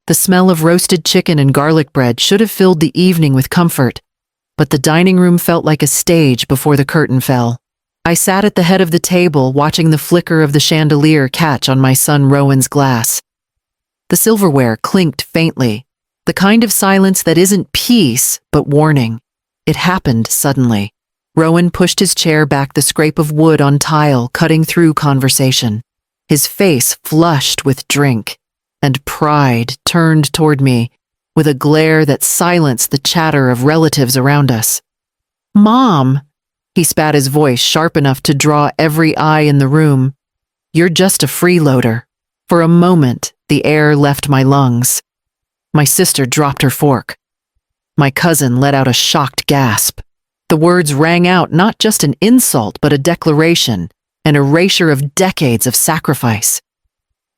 The smell of roasted chicken and garlic bread should have filled the evening with comfort, but the dining room felt like a stage before the curtain fell. I sat at the head of the table watching the flicker of the chandelier catch on my son Rowan's glass. The silverware clinked faintly, the kind of silence that isn't peace but warning. It happened suddenly. Rowan pushed his chair back, the scrape of wood on tile cutting through conversation. His face flushed with drink, and pride turned toward me with a glare that silenced the chatter of relatives around us. "Mom," he spat, his voice sharp enough to draw every eye in the room. "You're just a freeloader." For a moment, the air left my lungs. My sister dropped her fork. My cousin let out a shocked gasp. The words rang out not just an insult, but a declaration, an erasure of decades of sacrifice.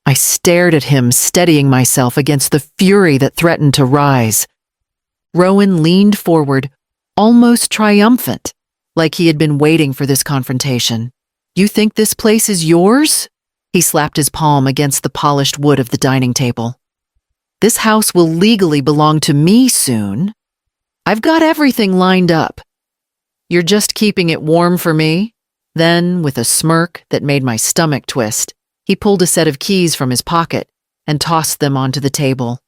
I stared at him, steadying myself against the fury that threatened to rise. Rowan leaned forward, almost triumphant, like he had been waiting for this confrontation. "You think this place is yours?" He slapped his palm against the polished wood of the dining table. "This house will legally belong to me soon. I've got everything lined up. You're just keeping it warm for me?" Then, with a smirk that made my stomach twist, he pulled a set of keys from his pocket and tossed them onto the table.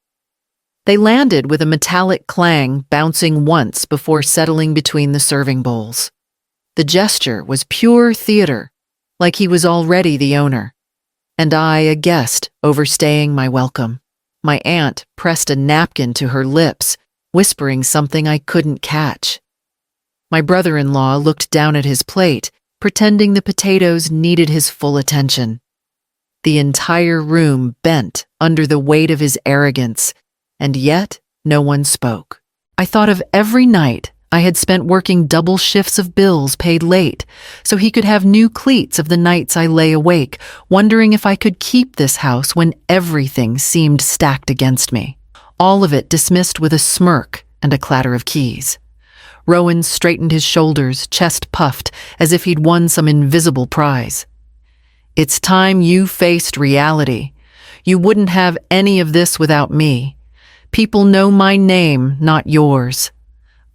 They landed with a metallic clang, bouncing once before settling between the serving bowls. The gesture was pure theater, like he was already the owner, and I a guest overstaying my welcome. My aunt pressed a napkin to her lips, whispering something I couldn't catch. My brother-in-law looked down at his plate, pretending the potatoes needed his full attention. The entire room bent under the weight of his arrogance, and yet no one spoke. I thought of every night I had spent working double shifts of bills paid late, so he could have new cleats of the nights I lay awake, wondering if I could keep this house when everything seemed stacked against me. All of it dismissed with a smirk and a clatter of keys. Rowan straightened his shoulders, chest puffed, as if he'd won some invisible prize. "It's time you faced reality. You wouldn't have any of this without me. People know my name, not yours.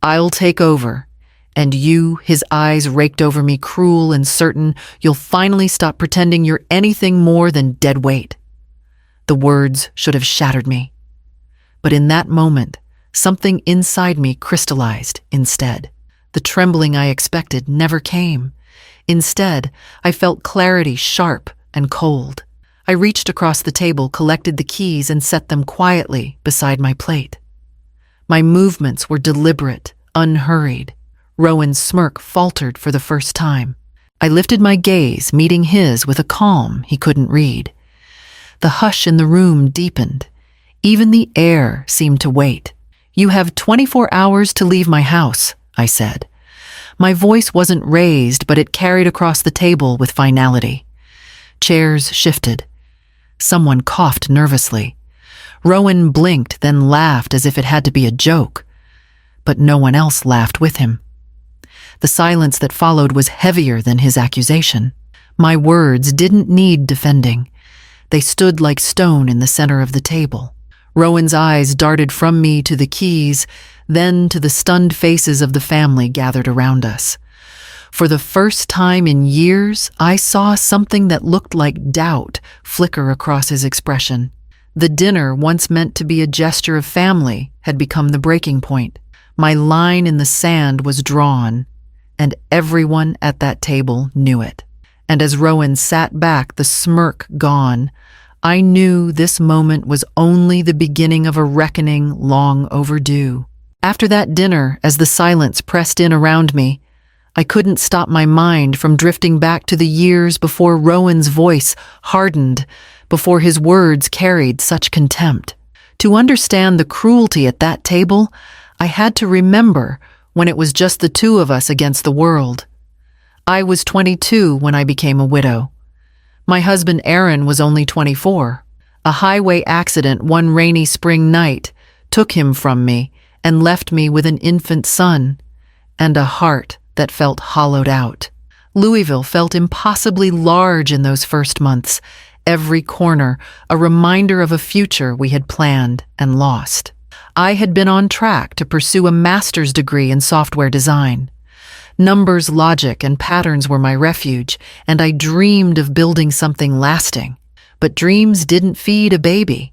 I'll take over, and you," his eyes raked over me, cruel and certain, "you'll finally stop pretending you're anything more than dead weight." The words should have shattered me. But in that moment, something inside me crystallized instead. The trembling I expected never came. Instead, I felt clarity, sharp and cold. I reached across the table, collected the keys, and set them quietly beside my plate. My movements were deliberate, unhurried. Rowan's smirk faltered for the first time. I lifted my gaze, meeting his with a calm he couldn't read. The hush in the room deepened. Even the air seemed to wait. "You have 24 hours to leave my house," I said. My voice wasn't raised, but it carried across the table with finality. Chairs shifted. Someone coughed nervously. Rowan blinked, then laughed as if it had to be a joke. But no one else laughed with him. The silence that followed was heavier than his accusation. My words didn't need defending. They stood like stone in the center of the table. Rowan's eyes darted from me to the keys, then to the stunned faces of the family gathered around us. For the first time in years, I saw something that looked like doubt flicker across his expression. The dinner, once meant to be a gesture of family, had become the breaking point. My line in the sand was drawn, and everyone at that table knew it. And as Rowan sat back, the smirk gone, I knew this moment was only the beginning of a reckoning long overdue. After that dinner, as the silence pressed in around me, I couldn't stop my mind from drifting back to the years before Rowan's voice hardened, before his words carried such contempt. To understand the cruelty at that table, I had to remember when it was just the two of us against the world. I was 22 when I became a widow. My husband Aaron was only 24. A highway accident one rainy spring night took him from me and left me with an infant son and a heart that felt hollowed out. Louisville felt impossibly large in those first months. every corner, a reminder of a future we had planned and lost. I had been on track to pursue a master's degree in software design. Numbers, logic, and patterns were my refuge, and I dreamed of building something lasting. But dreams didn't feed a baby.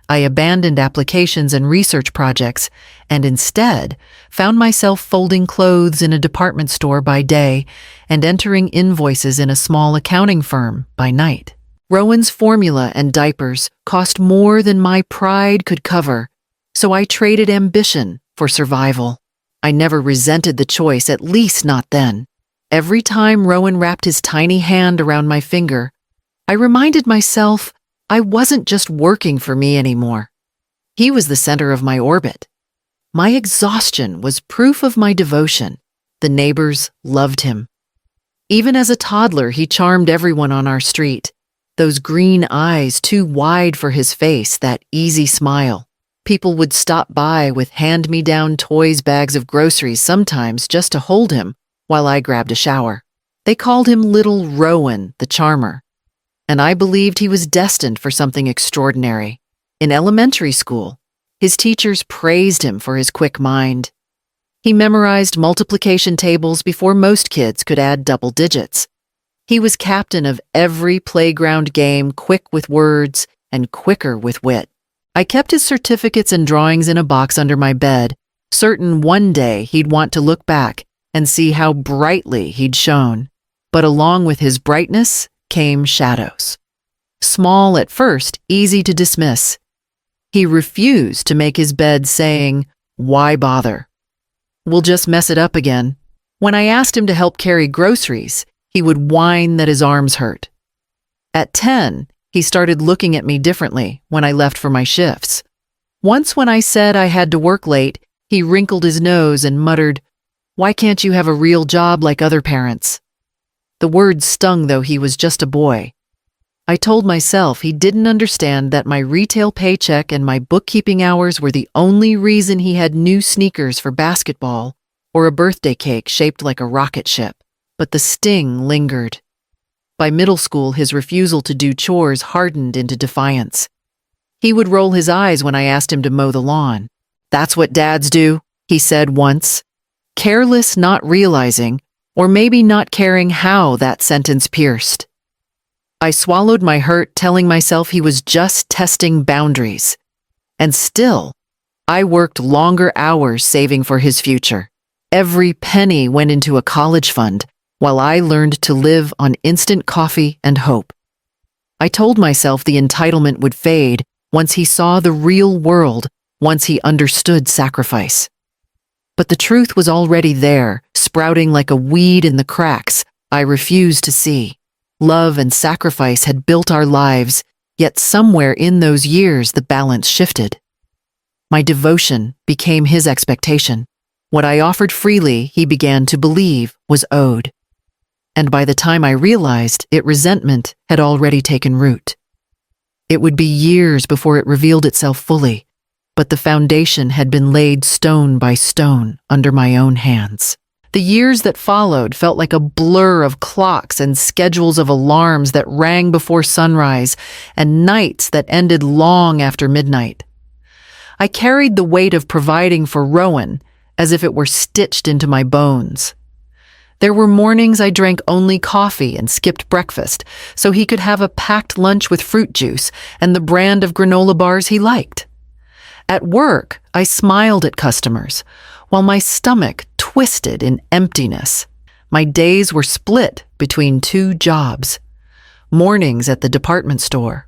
I abandoned applications and research projects, and instead found myself folding clothes in a department store by day and entering invoices in a small accounting firm by night. Rowan's formula and diapers cost more than my pride could cover, so I traded ambition for survival. I never resented the choice, at least not then. Every time Rowan wrapped his tiny hand around my finger, I reminded myself I wasn't just working for me anymore. He was the center of my orbit. My exhaustion was proof of my devotion. The neighbors loved him. Even as a toddler, he charmed everyone on our street. Those green eyes too wide for his face, that easy smile. People would stop by with hand-me-down toys, bags of groceries, sometimes just to hold him while I grabbed a shower. They called him Little Rowan, the charmer. And I believed he was destined for something extraordinary. In elementary school, his teachers praised him for his quick mind. He memorized multiplication tables before most kids could add double digits. He was captain of every playground game, quick with words and quicker with wit. I kept his certificates and drawings in a box under my bed, certain one day he'd want to look back and see how brightly he'd shone. But along with his brightness came shadows. Small at first, easy to dismiss. He refused to make his bed, saying, "Why bother? We'll just mess it up again." When I asked him to help carry groceries, he would whine that his arms hurt. At 10, he started looking at me differently when I left for my shifts. Once when I said I had to work late, he wrinkled his nose and muttered, "Why can't you have a real job like other parents?" The words stung, though he was just a boy. I told myself he didn't understand that my retail paycheck and my bookkeeping hours were the only reason he had new sneakers for basketball or a birthday cake shaped like a rocket ship. But the sting lingered. By middle school, his refusal to do chores hardened into defiance. He would roll his eyes when I asked him to mow the lawn. "That's what dads do," he said once, careless, not realizing, or maybe not caring how that sentence pierced. I swallowed my hurt, telling myself he was just testing boundaries. And still, I worked longer hours saving for his future. Every penny went into a college fund, while I learned to live on instant coffee and hope. I told myself the entitlement would fade once he saw the real world, once he understood sacrifice. But the truth was already there, sprouting like a weed in the cracks I refused to see. Love and sacrifice had built our lives, yet somewhere in those years the balance shifted. My devotion became his expectation. What I offered freely, he began to believe was owed. And by the time I realized it, resentment had already taken root. It would be years before it revealed itself fully, but the foundation had been laid stone by stone under my own hands. The years that followed felt like a blur of clocks and schedules of alarms that rang before sunrise and nights that ended long after midnight. I carried the weight of providing for Rowan as if it were stitched into my bones. There were mornings I drank only coffee and skipped breakfast so he could have a packed lunch with fruit juice and the brand of granola bars he liked. At work, I smiled at customers, while my stomach twisted in emptiness. My days were split between two jobs. Mornings at the department store,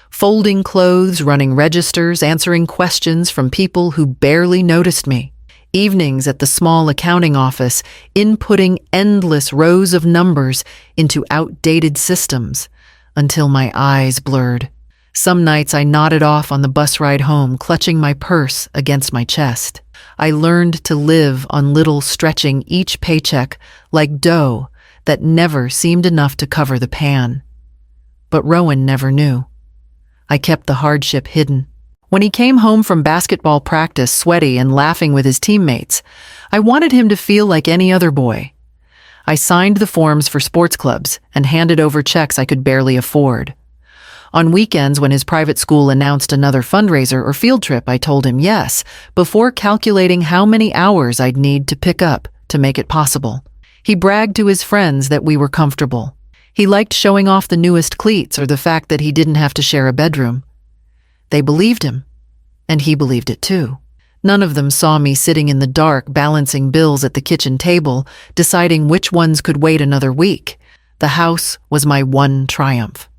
folding clothes, running registers, answering questions from people who barely noticed me. Evenings at the small accounting office, inputting endless rows of numbers into outdated systems until my eyes blurred. Some nights I nodded off on the bus ride home, clutching my purse against my chest. I learned to live on little, stretching each paycheck like dough that never seemed enough to cover the pan. But Rowan never knew. I kept the hardship hidden. When he came home from basketball practice, sweaty and laughing with his teammates, I wanted him to feel like any other boy. I signed the forms for sports clubs and handed over checks I could barely afford. On weekends, when his private school announced another fundraiser or field trip, I told him yes, before calculating how many hours I'd need to pick up to make it possible. He bragged to his friends that we were comfortable. He liked showing off the newest cleats or the fact that he didn't have to share a bedroom. They believed him, and he believed it too. None of them saw me sitting in the dark balancing bills at the kitchen table, deciding which ones could wait another week. The house was my one triumph.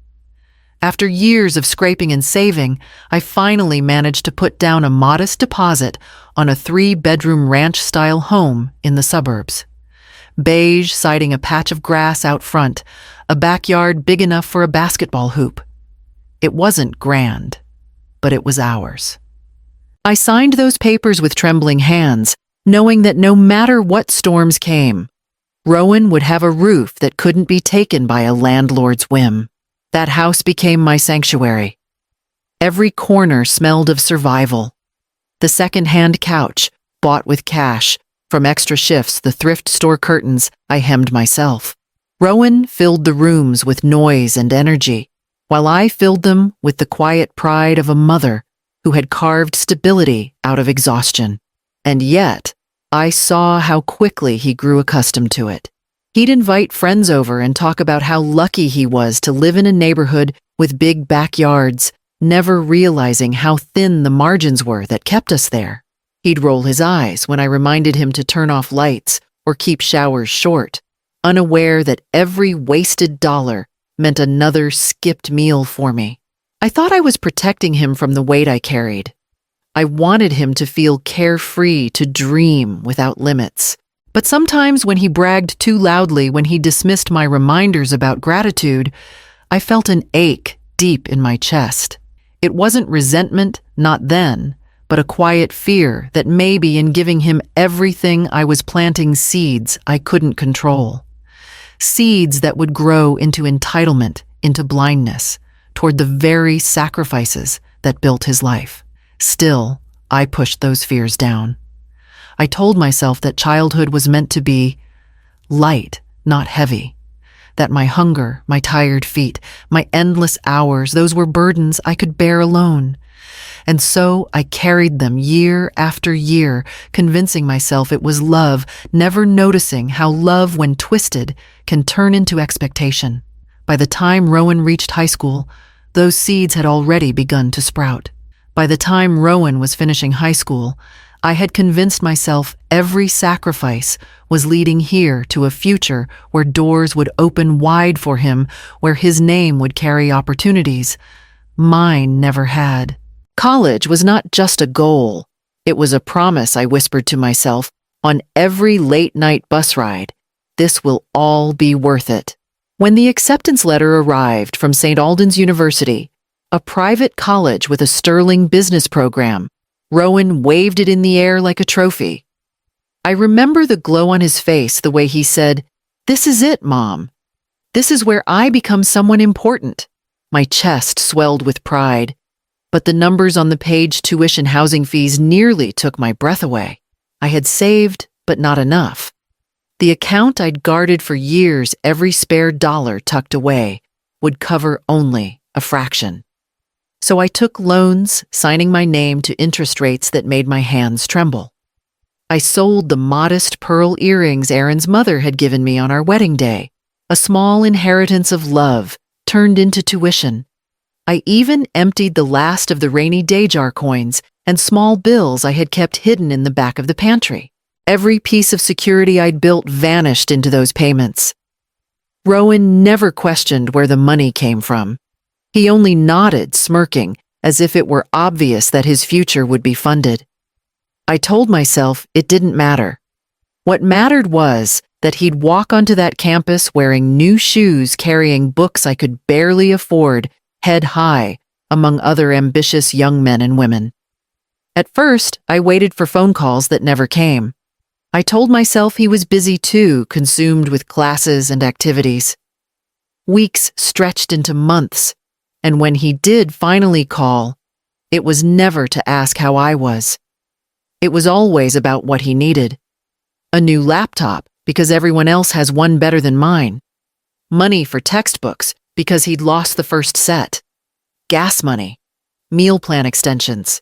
After years of scraping and saving, I finally managed to put down a modest deposit on a 3-bedroom ranch-style home in the suburbs. Beige siding a patch of grass out front, a backyard big enough for a basketball hoop. It wasn't grand, but it was ours. I signed those papers with trembling hands, knowing that no matter what storms came, Rowan would have a roof that couldn't be taken by a landlord's whim. That house became my sanctuary. Every corner smelled of survival. The second-hand couch, bought with cash, from extra shifts, the thrift store curtains I hemmed myself. Rowan filled the rooms with noise and energy, while I filled them with the quiet pride of a mother who had carved stability out of exhaustion. And yet, I saw how quickly he grew accustomed to it. He'd invite friends over and talk about how lucky he was to live in a neighborhood with big backyards, never realizing how thin the margins were that kept us there. He'd roll his eyes when I reminded him to turn off lights or keep showers short, unaware that every wasted dollar meant another skipped meal for me. I thought I was protecting him from the weight I carried. I wanted him to feel carefree, to dream without limits. But sometimes when he bragged too loudly, when he dismissed my reminders about gratitude, I felt an ache deep in my chest. It wasn't resentment, not then, but a quiet fear that maybe in giving him everything I was planting seeds I couldn't control. Seeds that would grow into entitlement, into blindness, toward the very sacrifices that built his life. Still, I pushed those fears down. I told myself that childhood was meant to be light, not heavy. That my hunger, my tired feet, my endless hours, those were burdens I could bear alone. And so I carried them year after year, convincing myself it was love, never noticing how love, when twisted, can turn into expectation. By the time Rowan reached high school, those seeds had already begun to sprout. By the time Rowan was finishing high school, I had convinced myself every sacrifice was leading here to a future where doors would open wide for him, where his name would carry opportunities. Mine never had. College was not just a goal. It was a promise, I whispered to myself, on every late-night bus ride. This will all be worth it. When the acceptance letter arrived from St. Albans University, a private college with a sterling business program, Rowan waved it in the air like a trophy. I remember the glow on his face, the way he said, "This is it, Mom. This is where I become someone important." My chest swelled with pride, but the numbers on the page, tuition, housing fees, nearly took my breath away. I had saved, but not enough. The account I'd guarded for years, every spare dollar tucked away, would cover only a fraction. So I took loans, signing my name to interest rates that made my hands tremble. I sold the modest pearl earrings Aaron's mother had given me on our wedding day, a small inheritance of love turned into tuition. I even emptied the last of the rainy day jar coins and small bills I had kept hidden in the back of the pantry. Every piece of security I'd built vanished into those payments. Rowan never questioned where the money came from. He only nodded, smirking, as if it were obvious that his future would be funded. I told myself it didn't matter. What mattered was that he'd walk onto that campus wearing new shoes, carrying books I could barely afford, head high, among other ambitious young men and women. At first, I waited for phone calls that never came. I told myself he was busy too, consumed with classes and activities. Weeks stretched into months, and when he did finally call, it was never to ask how I was. It was always about what he needed. A new laptop, because everyone else has one better than mine. Money for textbooks, because he'd lost the first set. gas money, meal plan extensions.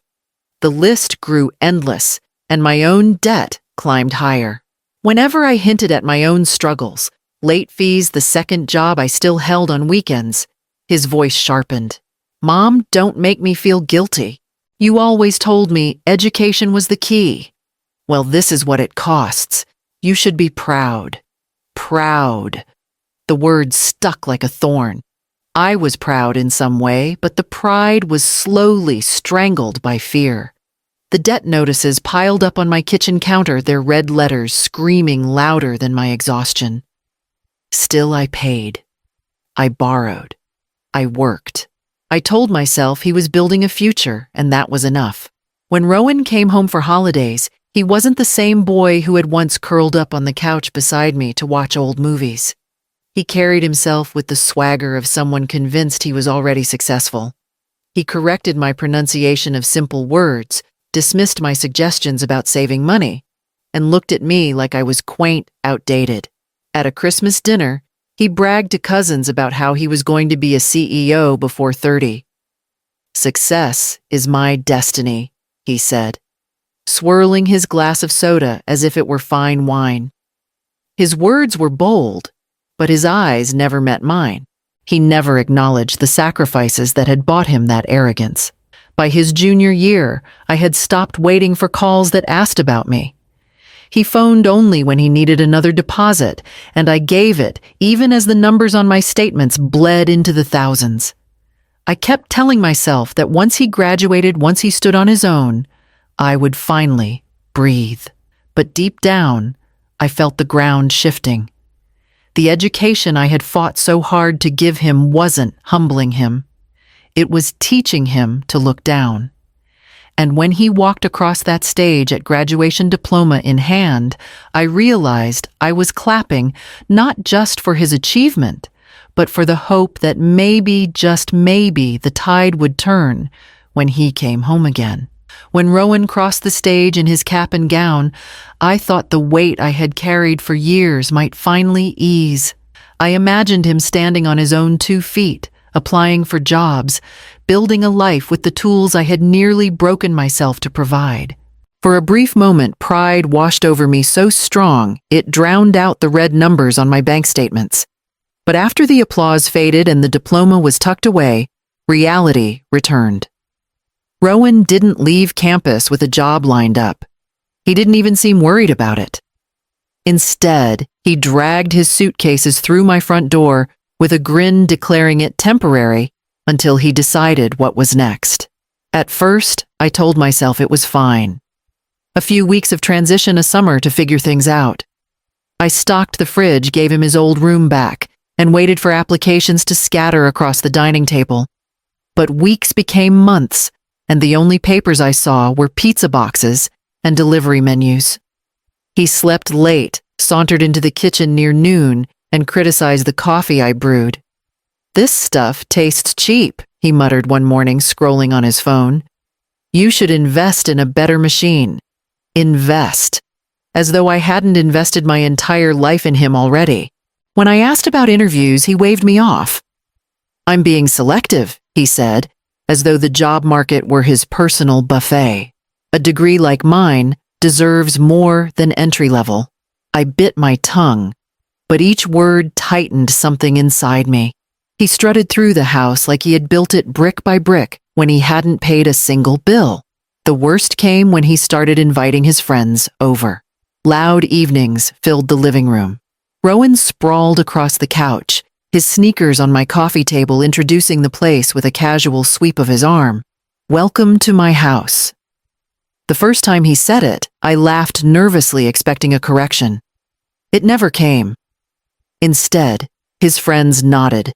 The list grew endless, and my own debt climbed higher. Whenever I hinted at my own struggles, late fees, the second job I still held on weekends, his voice sharpened. Mom, don't make me feel guilty. You always told me education was the key. Well, this is what it costs. You should be proud. Proud. The word stuck like a thorn. I was proud in some way, but the pride was slowly strangled by fear. The debt notices piled up on my kitchen counter, their red letters screaming louder than my exhaustion. Still I paid. I borrowed. I worked. I told myself he was building a future, and that was enough. When Rowan came home for holidays, he wasn't the same boy who had once curled up on the couch beside me to watch old movies. He carried himself with the swagger of someone convinced he was already successful. He corrected my pronunciation of simple words, dismissed my suggestions about saving money, and looked at me like I was quaint, outdated. At a Christmas dinner, he bragged to cousins about how he was going to be a CEO before 30. Success is my destiny, he said, swirling his glass of soda as if it were fine wine. His words were bold, but his eyes never met mine. He never acknowledged the sacrifices that had bought him that arrogance. By his junior year, I had stopped waiting for calls that asked about me. He phoned only when he needed another deposit, and I gave it, even as the numbers on my statements bled into the thousands. I kept telling myself that once he graduated, once he stood on his own, I would finally breathe. But deep down, I felt the ground shifting. The education I had fought so hard to give him wasn't humbling him. It was teaching him to look down. And when he walked across that stage at graduation diploma in hand, I realized I was clapping not just for his achievement, but for the hope that maybe, just maybe, the tide would turn when he came home again. When Rowan crossed the stage in his cap and gown, I thought the weight I had carried for years might finally ease. I imagined him standing on his own 2 feet, applying for jobs, building a life with the tools I had nearly broken myself to provide. For a brief moment, pride washed over me so strong it drowned out the red numbers on my bank statements. But after the applause faded and the diploma was tucked away, reality returned. Rowan didn't leave campus with a job lined up. He didn't even seem worried about it. Instead, he dragged his suitcases through my front door with a grin declaring it temporary until he decided what was next. At first, I told myself it was fine. A few weeks of transition, a summer to figure things out. I stocked the fridge, gave him his old room back, and waited for applications to scatter across the dining table. But weeks became months, and the only papers I saw were pizza boxes and delivery menus. He slept late, sauntered into the kitchen near noon, and criticized the coffee I brewed. "This stuff tastes cheap," he muttered one morning, scrolling on his phone. "You should invest in a better machine." Invest. As though I hadn't invested my entire life in him already. When I asked about interviews, he waved me off. "I'm being selective," he said, as though the job market were his personal buffet. A degree like mine deserves more than entry level. I bit my tongue, but each word tightened something inside me. He strutted through the house like he had built it brick by brick when he hadn't paid a single bill. The worst came when he started inviting his friends over. Loud evenings filled the living room. Rowan sprawled across the couch, his sneakers on my coffee table, introducing the place with a casual sweep of his arm. "Welcome to my house." The first time he said it, I laughed nervously, expecting a correction. It never came. Instead, his friends nodded,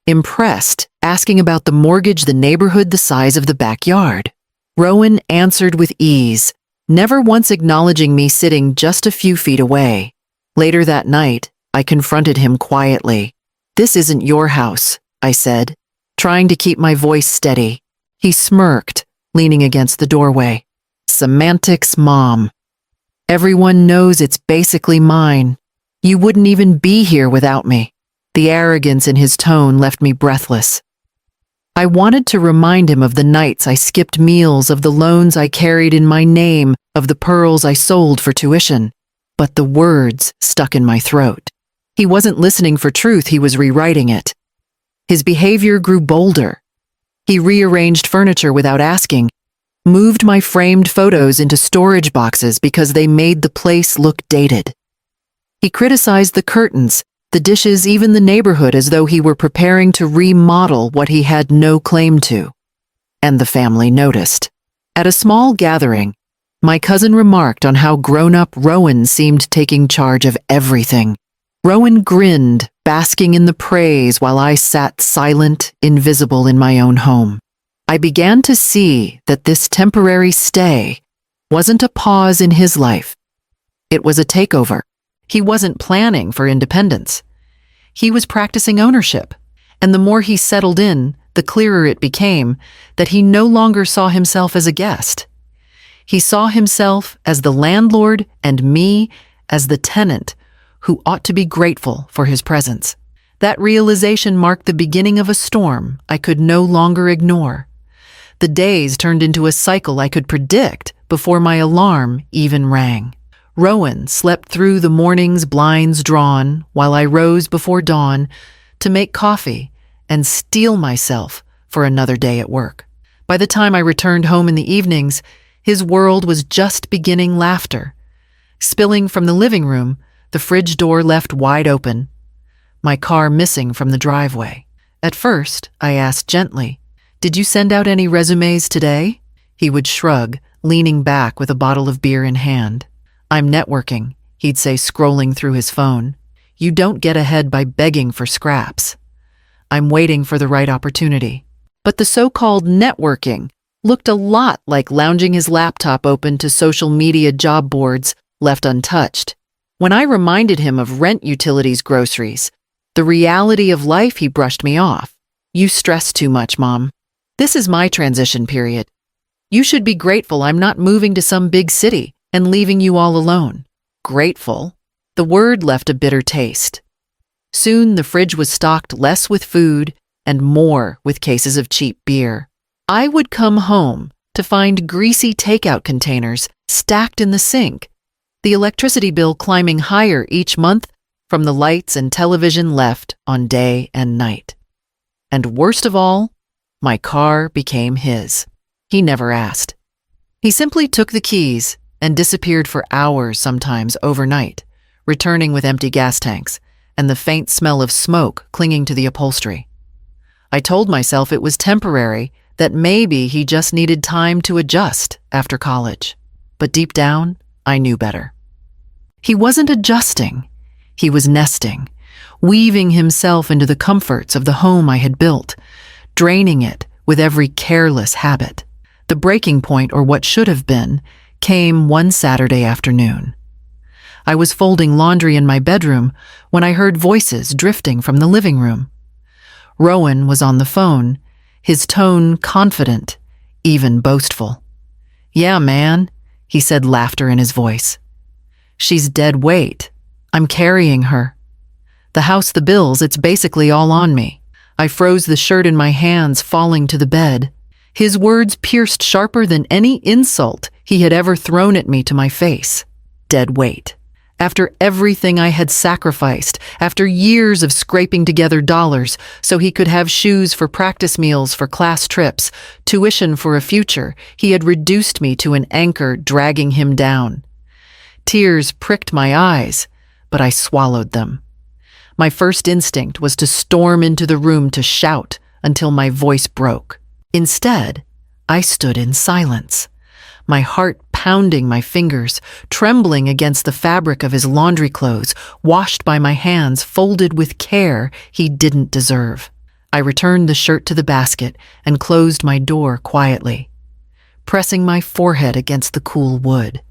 impressed, asking about the mortgage, the neighborhood, the size of the backyard. Rowan answered with ease, never once acknowledging me sitting just a few feet away. Later that night, I confronted him quietly. "This isn't your house," I said, trying to keep my voice steady. He smirked, leaning against the doorway. "Semantics, Mom. Everyone knows it's basically mine. You wouldn't even be here without me." The arrogance in his tone left me breathless. I wanted to remind him of the nights I skipped meals, of the loans I carried in my name, of the pearls I sold for tuition. But the words stuck in my throat. He wasn't listening for truth, he was rewriting it. His behavior grew bolder. He rearranged furniture without asking, moved my framed photos into storage boxes because they made the place look dated. He criticized the curtains, the dishes, even the neighborhood, as though he were preparing to remodel what he had no claim to. And the family noticed. At a small gathering, my cousin remarked on how grown-up Rowan seemed taking charge of everything. Rowan grinned, basking in the praise while I sat silent, invisible in my own home. I began to see that this temporary stay wasn't a pause in his life. It was a takeover. He wasn't planning for independence. He was practicing ownership, and the more he settled in, the clearer it became that he no longer saw himself as a guest. He saw himself as the landlord and me as the tenant who ought to be grateful for his presence. That realization marked the beginning of a storm I could no longer ignore. The days turned into a cycle I could predict before my alarm even rang. Rowan slept through the morning's blinds drawn while I rose before dawn to make coffee and steel myself for another day at work. By the time I returned home in the evenings, his world was just beginning laughter. Spilling from the living room, the fridge door left wide open, my car missing from the driveway. At first, I asked gently, "Did you send out any resumes today?" He would shrug, leaning back with a bottle of beer in hand. "I'm networking," he'd say, scrolling through his phone. "You don't get ahead by begging for scraps." I'm waiting for the right opportunity. But the so-called networking looked a lot like lounging his laptop open to social media job boards left untouched. When I reminded him of rent, utilities, groceries, the reality of life, he brushed me off. "You stress too much, Mom. This is my transition period. You should be grateful I'm not moving to some big city and leaving you all alone." Grateful? The word left a bitter taste. Soon the fridge was stocked less with food and more with cases of cheap beer. I would come home to find greasy takeout containers stacked in the sink, the electricity bill climbing higher each month from the lights and television left on day and night. And worst of all, my car became his. He never asked. He simply took the keys and disappeared for hours, sometimes overnight, returning with empty gas tanks and the faint smell of smoke clinging to the upholstery. I told myself it was temporary, that maybe he just needed time to adjust after college. But deep down, I knew better. He wasn't adjusting. He was nesting, weaving himself into the comforts of the home I had built, draining it with every careless habit. The breaking point, or what should have been, came one Saturday afternoon. I was folding laundry in my bedroom when I heard voices drifting from the living room. Rowan was on the phone, his tone confident, even boastful. "Yeah, man," he said, laughter in his voice. "She's dead weight. I'm carrying her. The house, the bills, it's basically all on me." I froze, the shirt in my hands falling to the bed. His words pierced sharper than any insult he had ever thrown at me to my face. Dead weight. After everything I had sacrificed, after years of scraping together dollars so he could have shoes for practice meals, for class trips, tuition for a future, he had reduced me to an anchor dragging him down. Tears pricked my eyes, but I swallowed them. My first instinct was to storm into the room, to shout until my voice broke. Instead, I stood in silence, my heart pounding, my fingers trembling against the fabric of his laundry clothes, washed by my hands, folded with care he didn't deserve. I returned the shirt to the basket and closed my door quietly, pressing my forehead against the cool wood.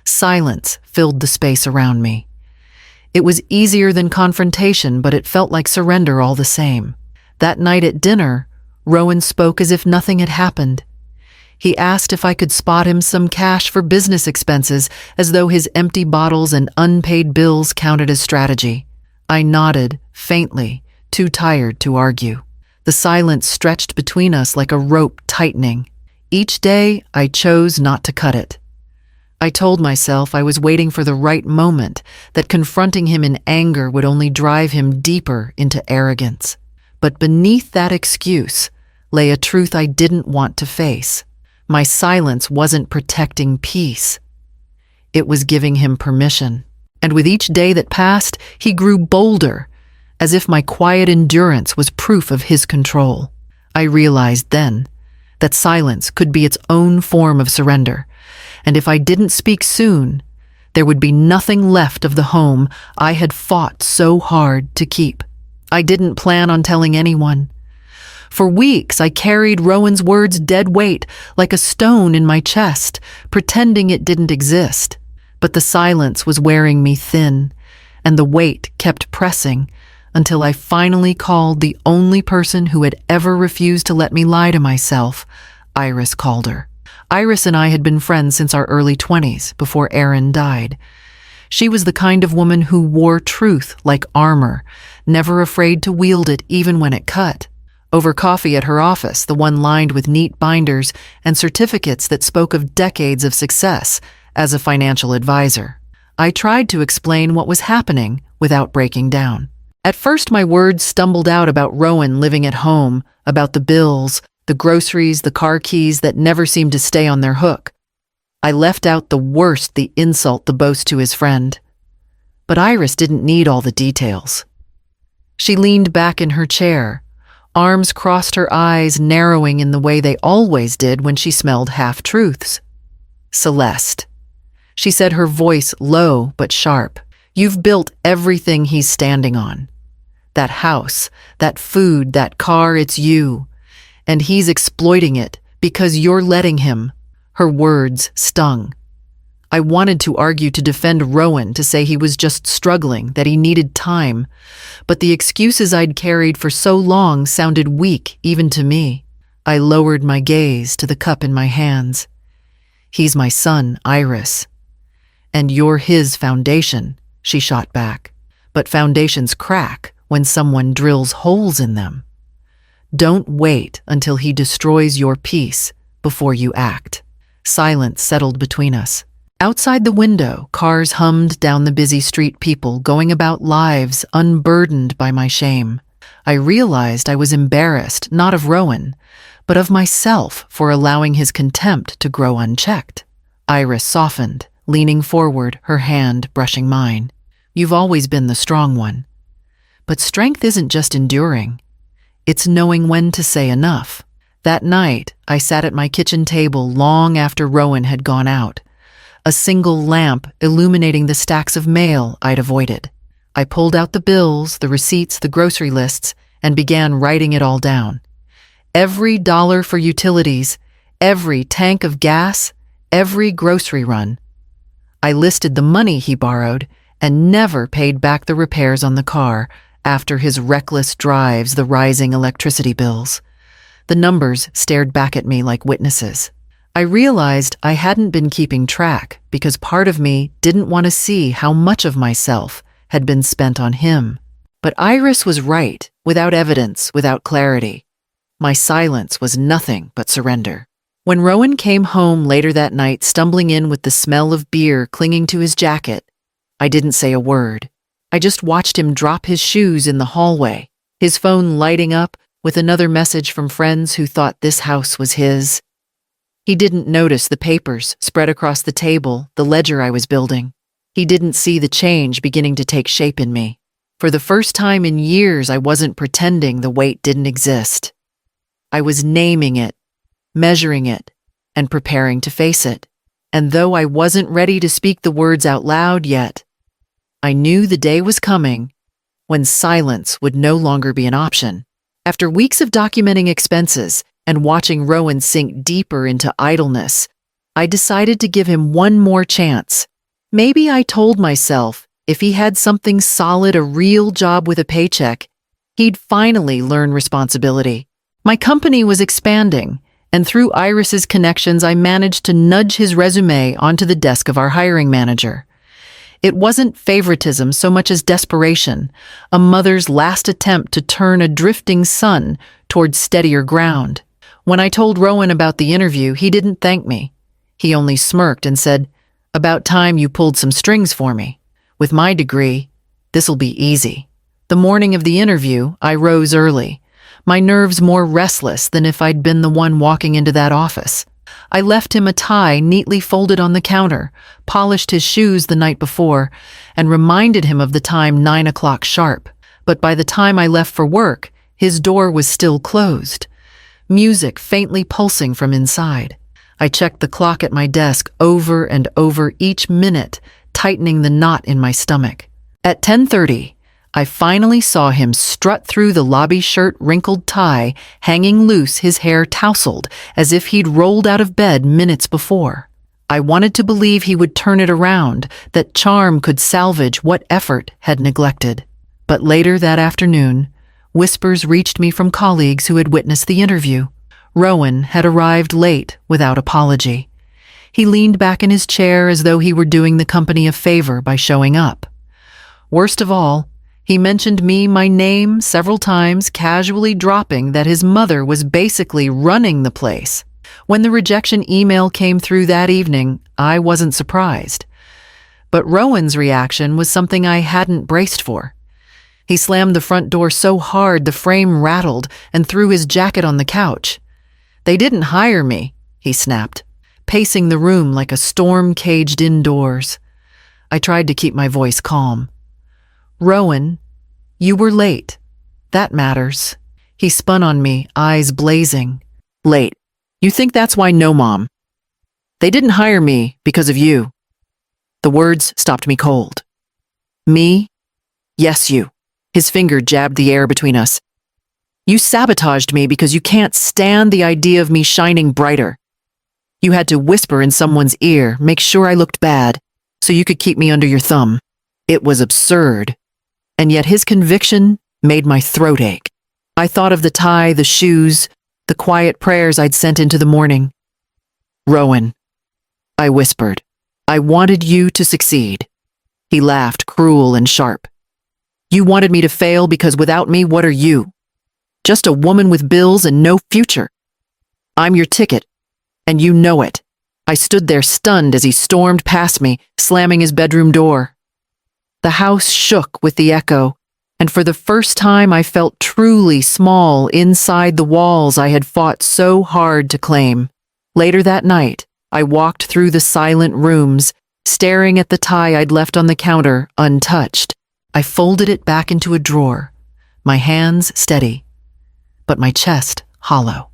Silence filled the space around me. It was easier than confrontation, but it felt like surrender all the same. That night at dinner, Rowan spoke as if nothing had happened. He asked if I could spot him some cash for business expenses, as though his empty bottles and unpaid bills counted as strategy. I nodded, faintly, too tired to argue. The silence stretched between us like a rope tightening. Each day, I chose not to cut it. I told myself I was waiting for the right moment, that confronting him in anger would only drive him deeper into arrogance. But beneath that excuse lay a truth I didn't want to face. My silence wasn't protecting peace. It was giving him permission. And with each day that passed, he grew bolder, as if my quiet endurance was proof of his control. I realized then that silence could be its own form of surrender, and if I didn't speak soon, there would be nothing left of the home I had fought so hard to keep. I didn't plan on telling anyone. For weeks, I carried Rowan's words dead weight, like a stone in my chest, pretending it didn't exist. But the silence was wearing me thin, and the weight kept pressing until I finally called the only person who had ever refused to let me lie to myself, Iris Calder. Iris and I had been friends since our early 20s, before Aaron died. She was the kind of woman who wore truth like armor, never afraid to wield it even when it cut. Over coffee at her office, the one lined with neat binders and certificates that spoke of decades of success as a financial advisor, I tried to explain what was happening without breaking down. At first, my words stumbled out about Rowan living at home, about the bills, the groceries, the car keys that never seemed to stay on their hook. I left out the worst, the insult, the boast to his friend. But Iris didn't need all the details. She leaned back in her chair, arms crossed, her eyes narrowing in the way they always did when she smelled half-truths. "Celeste," she said, her voice low but sharp, "you've built everything he's standing on. That house, that food, that car, it's you. And he's exploiting it because you're letting him." Her words stung. I wanted to argue, to defend Rowan, to say he was just struggling, that he needed time, but the excuses I'd carried for so long sounded weak even to me. I lowered my gaze to the cup in my hands. "He's my son, Iris. And you're his foundation," she shot back. "But foundations crack when someone drills holes in them. Don't wait until he destroys your peace before you act." Silence settled between us. Outside the window, cars hummed down the busy street, people going about lives unburdened by my shame. I realized I was embarrassed, not of Rowan, but of myself for allowing his contempt to grow unchecked. Iris softened, leaning forward, her hand brushing mine. "You've always been the strong one. But strength isn't just enduring. It's knowing when to say enough." That night, I sat at my kitchen table long after Rowan had gone out, a single lamp illuminating the stacks of mail I'd avoided. I pulled out the bills, the receipts, the grocery lists, and began writing it all down. Every dollar for utilities, every tank of gas, every grocery run. I listed the money he borrowed and never paid back the repairs on the car after his reckless drives, the rising electricity bills. The numbers stared back at me like witnesses. I realized I hadn't been keeping track because part of me didn't want to see how much of myself had been spent on him. But Iris was right, without evidence, without clarity. My silence was nothing but surrender. When Rowan came home later that night, stumbling in with the smell of beer clinging to his jacket, I didn't say a word. I just watched him drop his shoes in the hallway, his phone lighting up with another message from friends who thought this house was his. He didn't notice the papers spread across the table, the ledger I was building. He didn't see the change beginning to take shape in me. For the first time in years, I wasn't pretending the weight didn't exist. I was naming it, measuring it, and preparing to face it. And though I wasn't ready to speak the words out loud yet, I knew the day was coming when silence would no longer be an option. After weeks of documenting expenses and watching Rowan sink deeper into idleness, I decided to give him one more chance. Maybe, I told myself, if he had something solid, a real job with a paycheck, he'd finally learn responsibility. My company was expanding, and through Iris's connections, I managed to nudge his resume onto the desk of our hiring manager. It wasn't favoritism so much as desperation, a mother's last attempt to turn a drifting son toward steadier ground. When I told Rowan about the interview, he didn't thank me. He only smirked and said, "About time you pulled some strings for me. With my degree, this'll be easy." The morning of the interview, I rose early, my nerves more restless than if I'd been the one walking into that office. I left him a tie neatly folded on the counter, polished his shoes the night before, and reminded him of the time 9 o'clock sharp. But by the time I left for work, his door was still closed, music faintly pulsing from inside. I checked the clock at my desk over and over each minute, tightening the knot in my stomach. At 10:30, I finally saw him strut through the lobby shirt wrinkled tie, hanging loose, his hair tousled, as if he'd rolled out of bed minutes before. I wanted to believe he would turn it around, that charm could salvage what effort had neglected. But later that afternoon, whispers reached me from colleagues who had witnessed the interview. Rowan had arrived late without apology. He leaned back in his chair as though he were doing the company a favor by showing up. Worst of all, he mentioned my name several times, casually dropping that his mother was basically running the place. When the rejection email came through that evening, I wasn't surprised. But Rowan's reaction was something I hadn't braced for. He slammed the front door so hard the frame rattled and threw his jacket on the couch. "They didn't hire me," he snapped, pacing the room like a storm caged indoors. I tried to keep my voice calm. "Rowan, you were late. That matters." He spun on me, eyes blazing. "Late? You think that's why? No, Mom. They didn't hire me because of you." The words stopped me cold. "Me? Yes, you." His finger jabbed the air between us. "You sabotaged me because you can't stand the idea of me shining brighter. You had to whisper in someone's ear, make sure I looked bad, so you could keep me under your thumb. It was absurd. And yet his conviction made my throat ache. I thought of the tie, the shoes, the quiet prayers I'd sent into the morning. "Rowan," I whispered, "I wanted you to succeed." He laughed, cruel and sharp. "You wanted me to fail because without me, what are you? Just a woman with bills and no future. I'm your ticket, and you know it." I stood there stunned as he stormed past me, slamming his bedroom door. The house shook with the echo, and for the first time I felt truly small inside the walls I had fought so hard to claim. Later that night, I walked through the silent rooms, staring at the tie I'd left on the counter untouched. I folded it back into a drawer, my hands steady, but my chest hollow.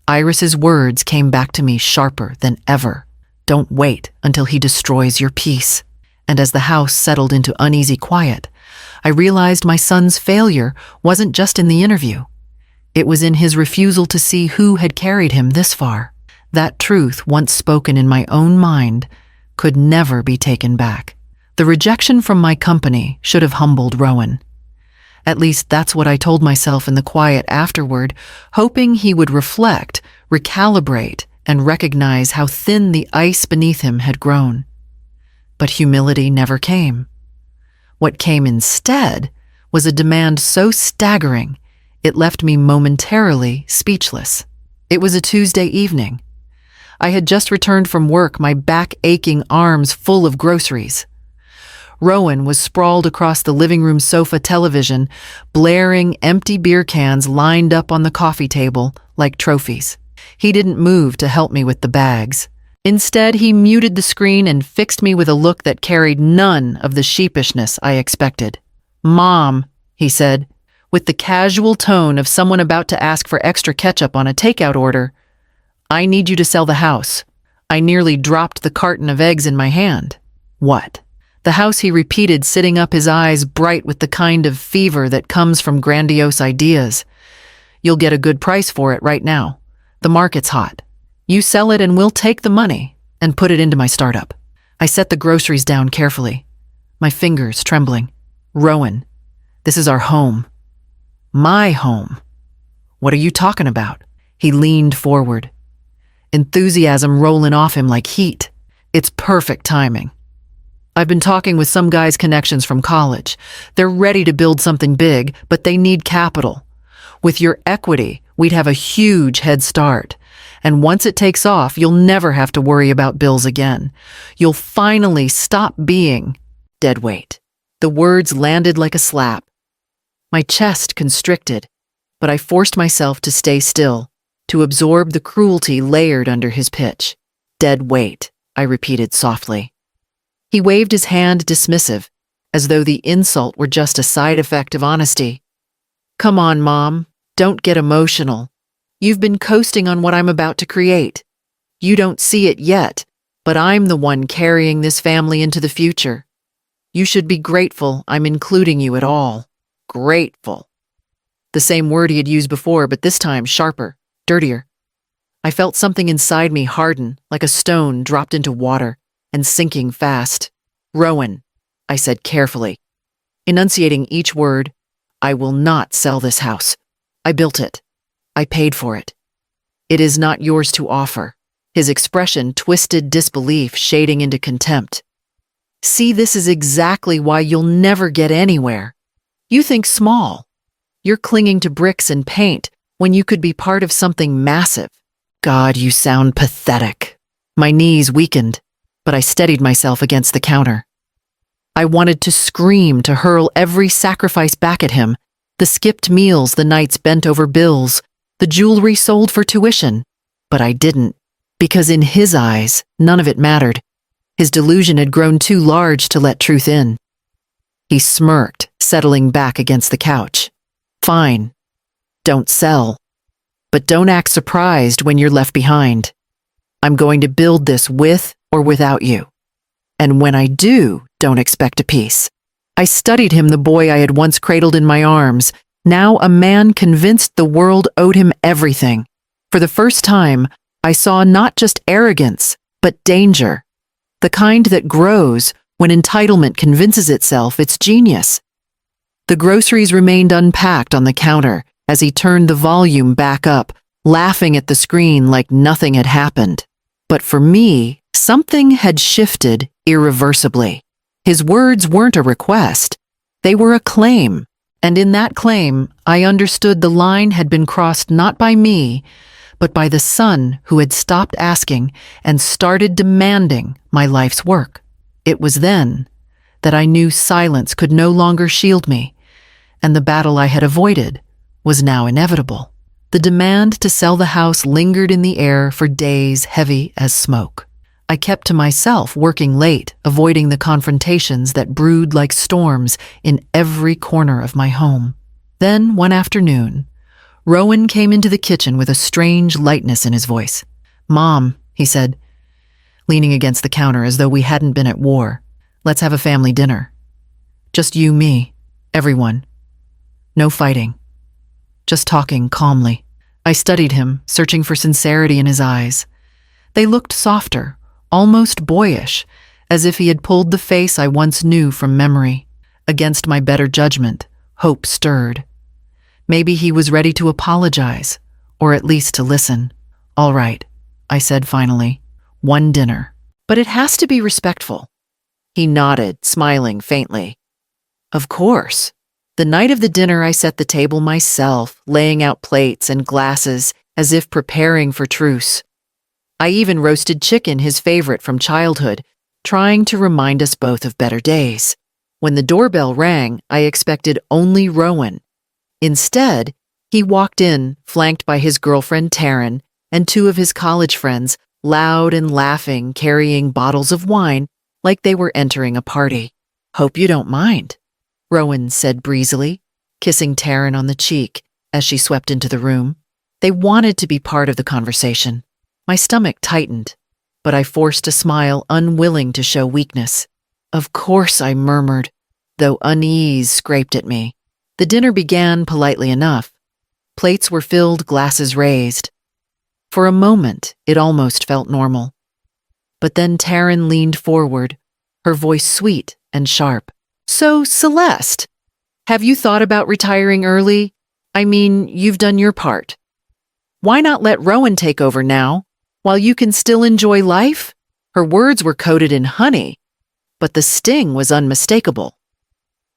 Iris's words came back to me sharper than ever. "Don't wait until he destroys your peace." And as the house settled into uneasy quiet, I realized my son's failure wasn't just in the interview. It was in his refusal to see who had carried him this far. That truth, once spoken in my own mind, could never be taken back. The rejection from my company should have humbled Rowan. At least that's what I told myself in the quiet afterward, hoping he would reflect, recalibrate, and recognize how thin the ice beneath him had grown. But humility never came. What came instead was a demand so staggering, it left me momentarily speechless. It was a Tuesday evening. I had just returned from work, my back aching, arms full of groceries. Rowan was sprawled across the living room sofa television, blaring empty beer cans lined up on the coffee table like trophies. He didn't move to help me with the bags. Instead, he muted the screen and fixed me with a look that carried none of the sheepishness I expected. "Mom," he said, with the casual tone of someone about to ask for extra ketchup on a takeout order, "I need you to sell the house." I nearly dropped the carton of eggs in my hand. "What?" "The house," he repeated, sitting up, his eyes bright with the kind of fever that comes from grandiose ideas. "You'll get a good price for it right now. The market's hot. You sell it and we'll take the money and put it into my startup." I set the groceries down carefully, my fingers trembling. "Rowan, this is our home. My home." "What are you talking about?" He leaned forward, enthusiasm rolling off him like heat. "It's perfect timing. I've been talking with some guys' connections from college. They're ready to build something big, but they need capital. With your equity, we'd have a huge head start. And once it takes off, you'll never have to worry about bills again. You'll finally stop being dead weight. The words landed like a slap. My chest constricted, but I forced myself to stay still, to absorb the cruelty layered under his pitch. Dead weight, I repeated softly. He waved his hand dismissive, as though the insult were just a side effect of honesty. Come on, Mom, don't get emotional. You've been coasting on what I'm about to create. You don't see it yet, but I'm the one carrying this family into the future. You should be grateful I'm including you at all. Grateful. The same word he had used before, but this time sharper, dirtier. I felt something inside me harden, like a stone dropped into water, and sinking fast. Rowan, I said carefully, enunciating each word, I will not sell this house. I built it. I paid for it. It is not yours to offer. His expression twisted disbelief, shading into contempt. See, this is exactly why you'll never get anywhere. You think small. You're clinging to bricks and paint when you could be part of something massive. God, you sound pathetic. My knees weakened, but I steadied myself against the counter. I wanted to scream, to hurl every sacrifice back at him, the skipped meals, the nights bent over bills, the jewelry sold for tuition. But I didn't, because in his eyes, none of it mattered. His delusion had grown too large to let truth in. He smirked, settling back against the couch. Fine. Don't sell. But don't act surprised when you're left behind. I'm going to build this with or without you. And when I do, don't expect a piece. I studied him, the boy I had once cradled in my arms, now a man convinced the world owed him everything. For the first time, I saw not just arrogance, but danger. The kind that grows when entitlement convinces itself it's genius. The groceries remained unpacked on the counter as he turned the volume back up, laughing at the screen like nothing had happened. But for me, something had shifted irreversibly. His words weren't a request. They were a claim. And in that claim, I understood the line had been crossed not by me, but by the son who had stopped asking and started demanding my life's work. It was then that I knew silence could no longer shield me, and the battle I had avoided was now inevitable. The demand to sell the house lingered in the air for days, heavy as smoke. I kept to myself, working late, avoiding the confrontations that brewed like storms in every corner of my home. Then, one afternoon, Rowan came into the kitchen with a strange lightness in his voice. Mom, he said, leaning against the counter as though we hadn't been at war. Let's have a family dinner. Just you, me, everyone. No fighting. Just talking calmly. I studied him, searching for sincerity in his eyes. They looked softer, almost boyish, as if he had pulled the face I once knew from memory. Against my better judgment, hope stirred. Maybe he was ready to apologize, or at least to listen. All right, I said finally. One dinner. But it has to be respectful. He nodded, smiling faintly. Of course. The night of the dinner, I set the table myself, laying out plates and glasses as if preparing for truce. I even roasted chicken, his favorite from childhood, trying to remind us both of better days. When the doorbell rang, I expected only Rowan. Instead, he walked in, flanked by his girlfriend Taryn and two of his college friends, loud and laughing, carrying bottles of wine like they were entering a party. Hope you don't mind, Rowan said breezily, kissing Taryn on the cheek as she swept into the room. They wanted to be part of the conversation. My stomach tightened, but I forced a smile, unwilling to show weakness. Of course, I murmured, though unease scraped at me. The dinner began politely enough. Plates were filled, glasses raised. For a moment, it almost felt normal. But then Taryn leaned forward, her voice sweet and sharp. So, Celeste, have you thought about retiring early? I mean, you've done your part. Why not let Rowan take over now, while you can still enjoy life? Her words were coated in honey, but the sting was unmistakable.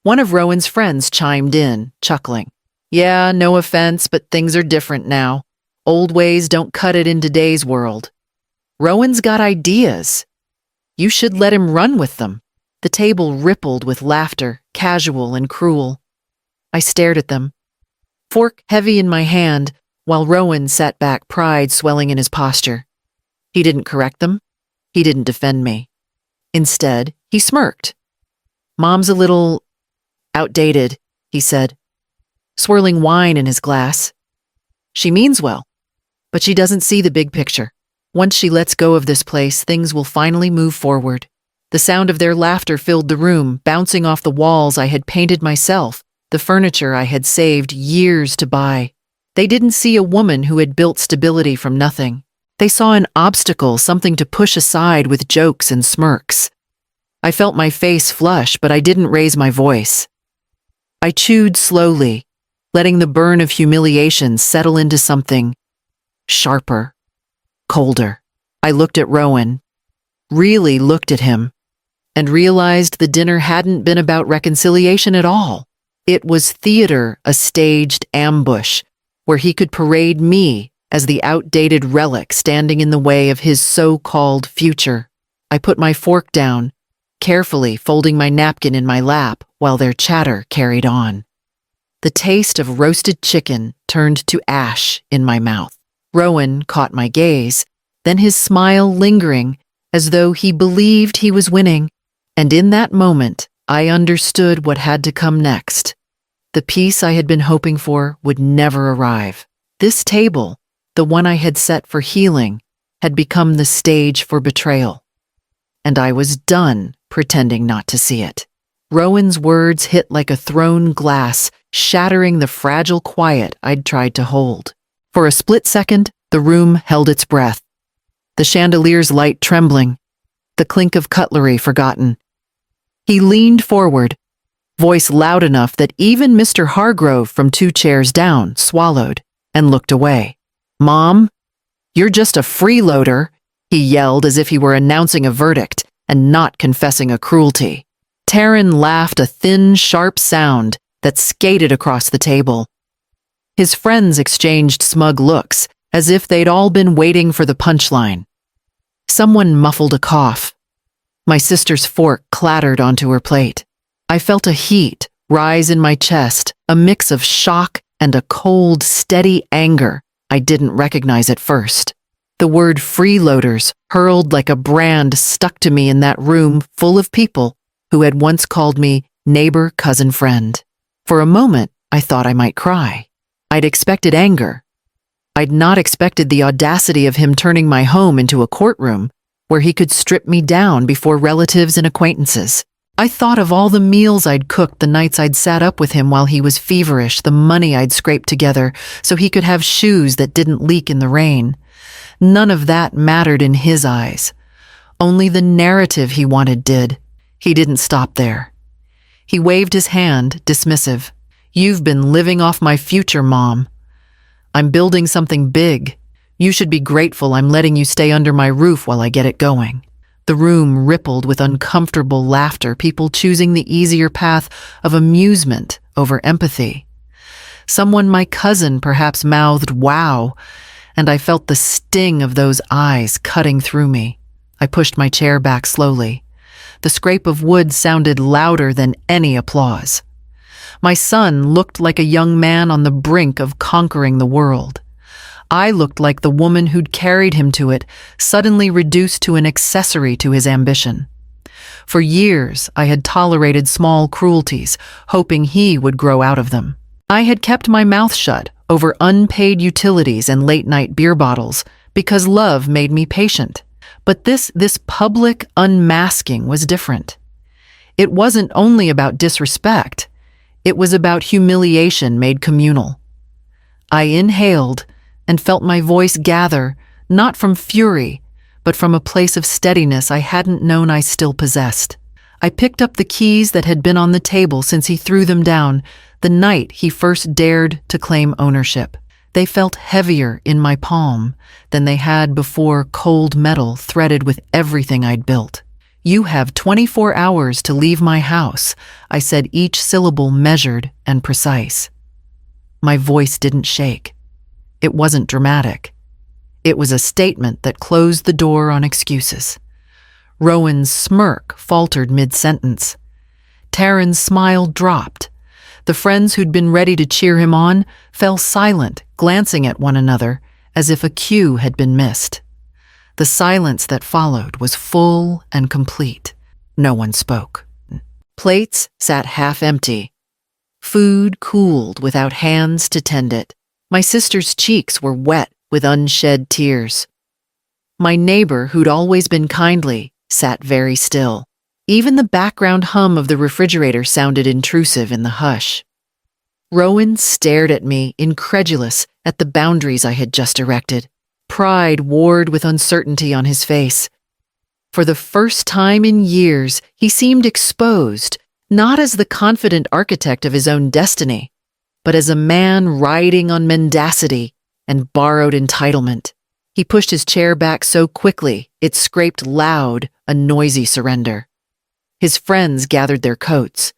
One of Rowan's friends chimed in, chuckling. Yeah, no offense, but things are different now. Old ways don't cut it in today's world. Rowan's got ideas. You should let him run with them. The table rippled with laughter, casual and cruel. I stared at them, fork heavy in my hand, while Rowan sat back, pride swelling in his posture. He didn't correct them. He didn't defend me. Instead, he smirked. Mom's a little outdated, he said, swirling wine in his glass. She means well, but she doesn't see the big picture. Once she lets go of this place, things will finally move forward. The sound of their laughter filled the room, bouncing off the walls I had painted myself, the furniture I had saved years to buy. They didn't see a woman who had built stability from nothing. They saw an obstacle, something to push aside with jokes and smirks. I felt my face flush, but I didn't raise my voice. I chewed slowly, letting the burn of humiliation settle into something sharper, colder. I looked at Rowan, really looked at him, and realized the dinner hadn't been about reconciliation at all. It was theater, a staged ambush, where he could parade me as the outdated relic standing in the way of his so-called future. I put my fork down, carefully folding my napkin in my lap while their chatter carried on. The taste of roasted chicken turned to ash in my mouth. Rowan caught my gaze, then his smile lingering, as though he believed he was winning. And in that moment, I understood what had to come next. The peace I had been hoping for would never arrive. This table, the one I had set for healing, had become the stage for betrayal. And I was done pretending not to see it. Rowan's words hit like a thrown glass, shattering the fragile quiet I'd tried to hold. For a split second, the room held its breath. The chandelier's light trembling, the clink of cutlery forgotten. He leaned forward, voice loud enough that even Mr. Hargrove from 2 chairs down swallowed and looked away. Mom, you're just a freeloader, he yelled as if he were announcing a verdict and not confessing a cruelty. Taryn laughed, a thin, sharp sound that skated across the table. His friends exchanged smug looks, as if they'd all been waiting for the punchline. Someone muffled a cough. My sister's fork clattered onto her plate. I felt a heat rise in my chest, a mix of shock and a cold, steady anger I didn't recognize at first. The word freeloaders hurled like a brand stuck to me in that room full of people who had once called me neighbor, cousin, friend. For a moment, I thought I might cry. I'd expected anger. I'd not expected the audacity of him turning my home into a courtroom where he could strip me down before relatives and acquaintances. I thought of all the meals I'd cooked, the nights I'd sat up with him while he was feverish, the money I'd scraped together so he could have shoes that didn't leak in the rain. None of that mattered in his eyes. Only the narrative he wanted did. He didn't stop there. He waved his hand, dismissive. You've been living off my future, Mom. I'm building something big. You should be grateful I'm letting you stay under my roof while I get it going. The room rippled with uncomfortable laughter, people choosing the easier path of amusement over empathy. Someone, my cousin, perhaps mouthed, "Wow," and I felt the sting of those eyes cutting through me. I pushed my chair back slowly. The scrape of wood sounded louder than any applause. My son looked like a young man on the brink of conquering the world. I looked like the woman who'd carried him to it, suddenly reduced to an accessory to his ambition. For years, I had tolerated small cruelties, hoping he would grow out of them. I had kept my mouth shut over unpaid utilities and late-night beer bottles because love made me patient. But this public unmasking was different. It wasn't only about disrespect. It was about humiliation made communal. I inhaled and felt my voice gather, not from fury, but from a place of steadiness I hadn't known I still possessed. I picked up the keys that had been on the table since he threw them down, the night he first dared to claim ownership. They felt heavier in my palm than they had before, cold metal threaded with everything I'd built. "You have 24 hours to leave my house," I said, each syllable measured and precise. My voice didn't shake. It wasn't dramatic. It was a statement that closed the door on excuses. Rowan's smirk faltered mid-sentence. Taryn's smile dropped. The friends who'd been ready to cheer him on fell silent, glancing at one another as if a cue had been missed. The silence that followed was full and complete. No one spoke. Plates sat half empty. Food cooled without hands to tend it. My sister's cheeks were wet with unshed tears. My neighbor, who'd always been kindly, sat very still. Even the background hum of the refrigerator sounded intrusive in the hush. Rowan stared at me, incredulous at the boundaries I had just erected. Pride warred with uncertainty on his face. For the first time in years, he seemed exposed, not as the confident architect of his own destiny, but as a man riding on mendacity and borrowed entitlement. He pushed his chair back so quickly it scraped loud, a noisy surrender. His friends gathered their coats.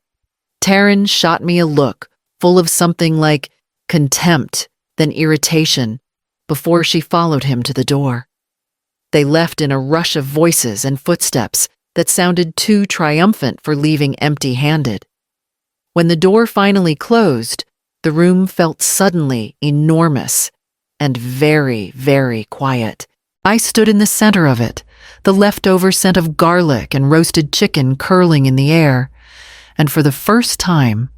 Taryn shot me a look, full of something like contempt, then irritation, before she followed him to the door. They left in a rush of voices and footsteps that sounded too triumphant for leaving empty-handed. When the door finally closed, the room felt suddenly enormous and very, very quiet. I stood in the center of it, the leftover scent of garlic and roasted chicken curling in the air, and for the first time,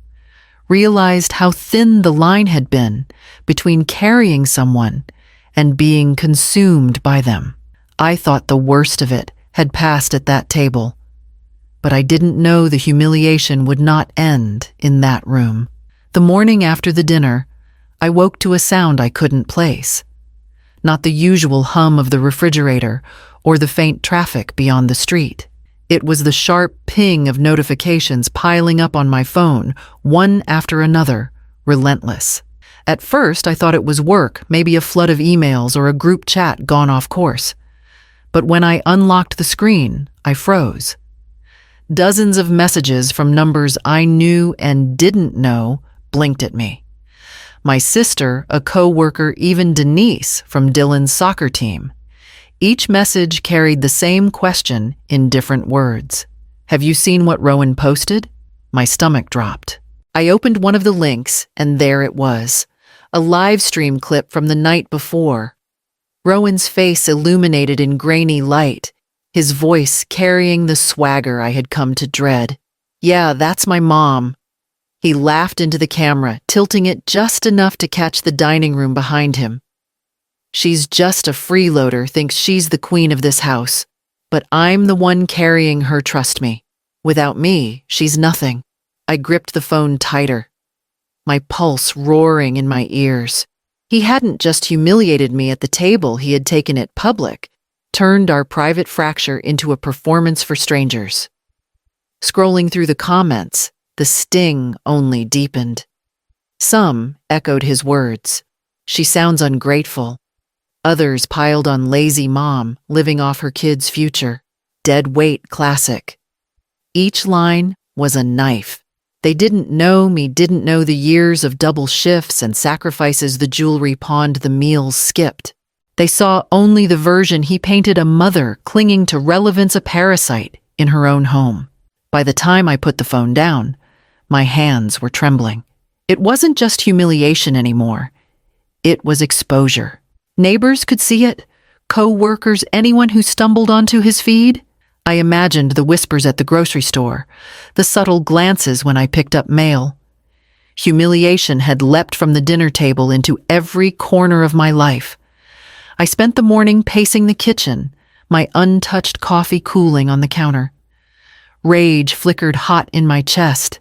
realized how thin the line had been between carrying someone and being consumed by them. I thought the worst of it had passed at that table, but I didn't know the humiliation would not end in that room. The morning after the dinner, I woke to a sound I couldn't place. Not the usual hum of the refrigerator or the faint traffic beyond the street. It was the sharp ping of notifications piling up on my phone, one after another, relentless. At first, I thought it was work, maybe a flood of emails or a group chat gone off course. But when I unlocked the screen, I froze. Dozens of messages from numbers I knew and didn't know blinked at me. My sister, a co-worker, even Denise from Dylan's soccer team. Each message carried the same question in different words. "Have you seen what Rowan posted?" My stomach dropped. I opened one of the links, and there it was, a live stream clip from the night before. Rowan's face illuminated in grainy light, his voice carrying the swagger I had come to dread. "Yeah, that's my mom." He laughed into the camera, tilting it just enough to catch the dining room behind him. "She's just a freeloader, thinks she's the queen of this house. But I'm the one carrying her, trust me. Without me, she's nothing." I gripped the phone tighter, my pulse roaring in my ears. He hadn't just humiliated me at the table, he had taken it public, turned our private fracture into a performance for strangers. Scrolling through the comments, the sting only deepened. Some echoed his words. "She sounds ungrateful." Others piled on lazy mom, living off her kid's future. Dead weight classic. Each line was a knife. They didn't know me, didn't know the years of double shifts and sacrifices the jewelry pawned, the meals skipped. They saw only the version he painted, a mother clinging to relevance, a parasite in her own home. By the time I put the phone down, my hands were trembling. It wasn't just humiliation anymore. It was exposure. Neighbors could see it, co-workers, anyone who stumbled onto his feed. I imagined the whispers at the grocery store, the subtle glances when I picked up mail. Humiliation had leapt from the dinner table into every corner of my life. I spent the morning pacing the kitchen, my untouched coffee cooling on the counter. Rage flickered hot in my chest,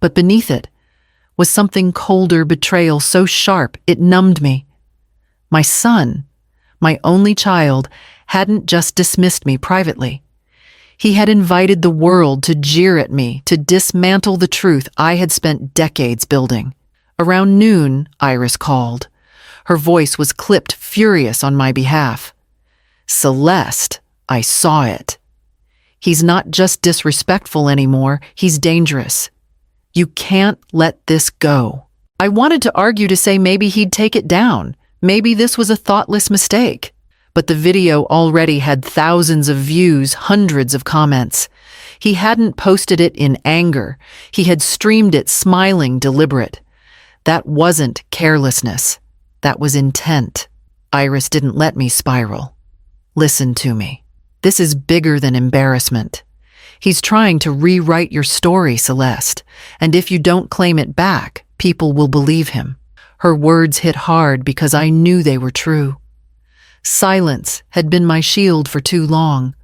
but beneath it was something colder, betrayal so sharp it numbed me. My son, my only child, hadn't just dismissed me privately. He had invited the world to jeer at me, to dismantle the truth I had spent decades building. Around noon, Iris called. Her voice was clipped, furious on my behalf. "Celeste, I saw it. He's not just disrespectful anymore, he's dangerous. You can't let this go. I wanted to argue to say maybe he'd take it down. Maybe this was a thoughtless mistake. But the video already had thousands of views, hundreds of comments. He hadn't posted it in anger. He had streamed it smiling, deliberate. That wasn't carelessness. That was intent. Iris didn't let me spiral. Listen to me. This is bigger than embarrassment. He's trying to rewrite your story, Celeste, and if you don't claim it back, people will believe him. Her words hit hard because I knew they were true. Silence had been my shield for too long,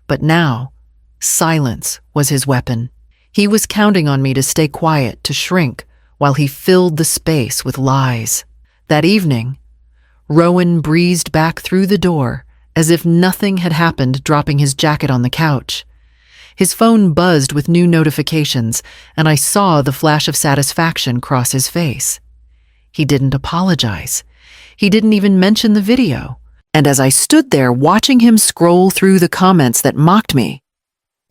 but now, silence was his weapon. He was counting on me to stay quiet, to shrink, while he filled the space with lies. That evening, Rowan breezed back through the door as if nothing had happened, dropping his jacket on the couch. His phone buzzed with new notifications, and I saw the flash of satisfaction cross his face. He didn't apologize. He didn't even mention the video. And as I stood there watching him scroll through the comments that mocked me,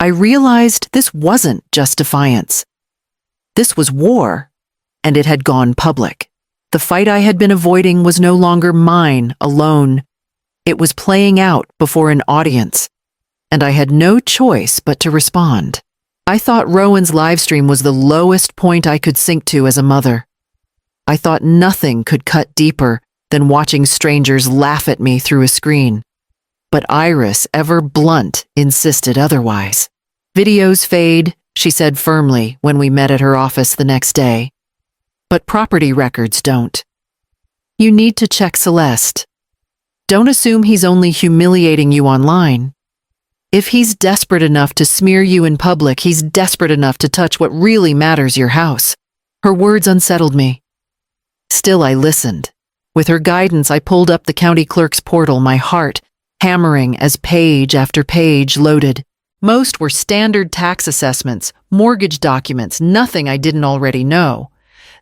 I realized this wasn't just defiance. This was war, and it had gone public. The fight I had been avoiding was no longer mine alone. It was playing out before an audience, and I had no choice but to respond. I thought Rowan's livestream was the lowest point I could sink to as a mother. I thought nothing could cut deeper than watching strangers laugh at me through a screen. But Iris, ever blunt, insisted otherwise. Videos fade, she said firmly when we met at her office the next day. But property records don't. You need to check Celeste. Don't assume he's only humiliating you online. If he's desperate enough to smear you in public, he's desperate enough to touch what really matters, your house. Her words unsettled me. Still, I listened. With her guidance, I pulled up the county clerk's portal, my heart hammering as page after page loaded. Most were standard tax assessments, mortgage documents, nothing I didn't already know.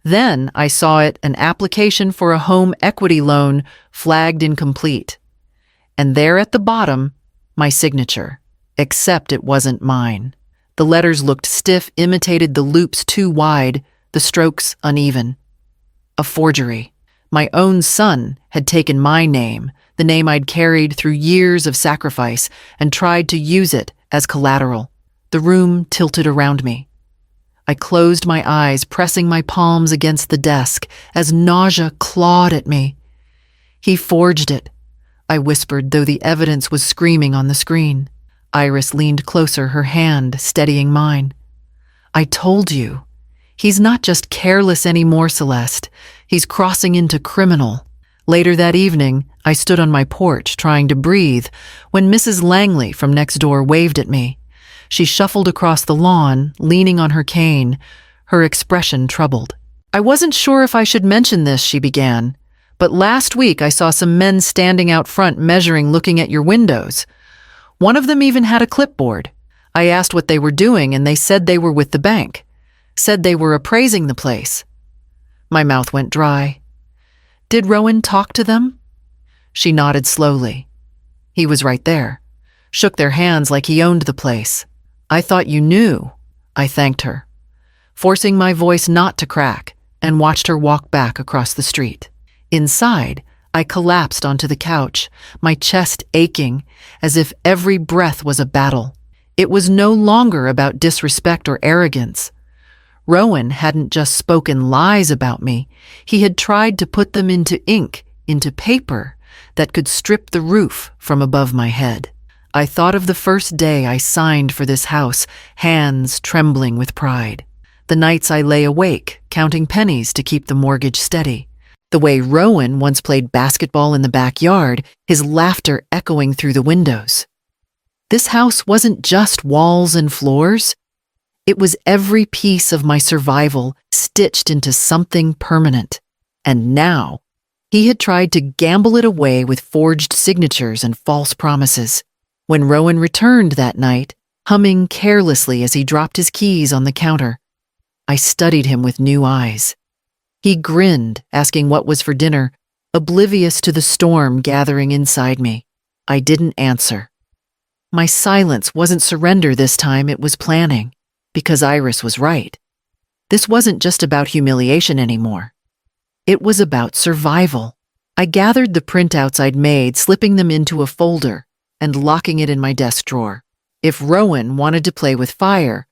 Then I saw an application for a home equity loan flagged incomplete. And there at the bottom, my signature, except it wasn't mine. The letters looked stiff, imitated the loops too wide, the strokes uneven. A forgery. My own son had taken my name, the name I'd carried through years of sacrifice, and tried to use it as collateral. The room tilted around me. I closed my eyes, pressing my palms against the desk as nausea clawed at me. He forged it, I whispered, though the evidence was screaming on the screen. Iris leaned closer, her hand steadying mine. I told you. He's not just careless anymore, Celeste. He's crossing into criminal. Later that evening, I stood on my porch trying to breathe when Mrs. Langley from next door waved at me. She shuffled across the lawn, leaning on her cane, her expression troubled. I wasn't sure if I should mention this, she began, but last week I saw some men standing out front measuring, looking at your windows. One of them even had a clipboard. I asked what they were doing, and they said they were with the bank. Said they were appraising the place. My mouth went dry. Did Rowan talk to them? She nodded slowly. He was right there. Shook their hands like he owned the place. I thought you knew. I thanked her, forcing my voice not to crack, and watched her walk back across the street. Inside, I collapsed onto the couch, my chest aching, as if every breath was a battle. It was no longer about disrespect or arrogance. Rowan hadn't just spoken lies about me. He had tried to put them into ink, into paper, that could strip the roof from above my head. I thought of the first day I signed for this house, hands trembling with pride. The nights I lay awake, counting pennies to keep the mortgage steady. The way Rowan once played basketball in the backyard, his laughter echoing through the windows. This house wasn't just walls and floors. It was every piece of my survival stitched into something permanent. And now, he had tried to gamble it away with forged signatures and false promises. When Rowan returned that night, humming carelessly as he dropped his keys on the counter, I studied him with new eyes. He grinned, asking what was for dinner, oblivious to the storm gathering inside me. I didn't answer. My silence wasn't surrender this time, it was planning. Because Iris was right. This wasn't just about humiliation anymore. It was about survival. I gathered the printouts I'd made, slipping them into a folder and locking it in my desk drawer. If Rowan wanted to play with fire,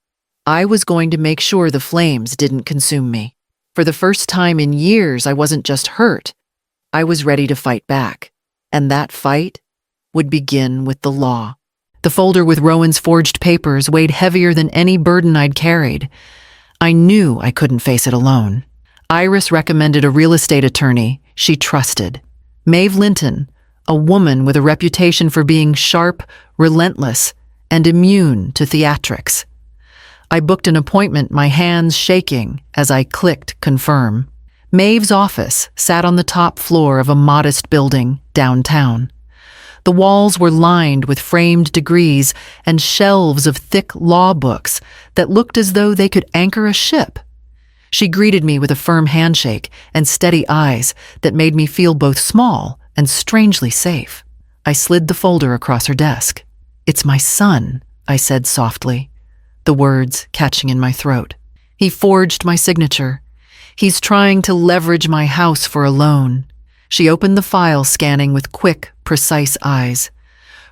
I was going to make sure the flames didn't consume me. For the first time in years, I wasn't just hurt. I was ready to fight back. And that fight would begin with the law. The folder with Rowan's forged papers weighed heavier than any burden I'd carried. I knew I couldn't face it alone. Iris recommended a real estate attorney she trusted. Maeve Linton, a woman with a reputation for being sharp, relentless, and immune to theatrics. I booked an appointment, my hands shaking as I clicked confirm. Maeve's office sat on the top floor of a modest building downtown. The walls were lined with framed degrees and shelves of thick law books that looked as though they could anchor a ship. She greeted me with a firm handshake and steady eyes that made me feel both small and strangely safe. I slid the folder across her desk. "It's my son," I said softly, the words catching in my throat. "He forged my signature. He's trying to leverage my house for a loan." She opened the file, scanning with quick, precise eyes.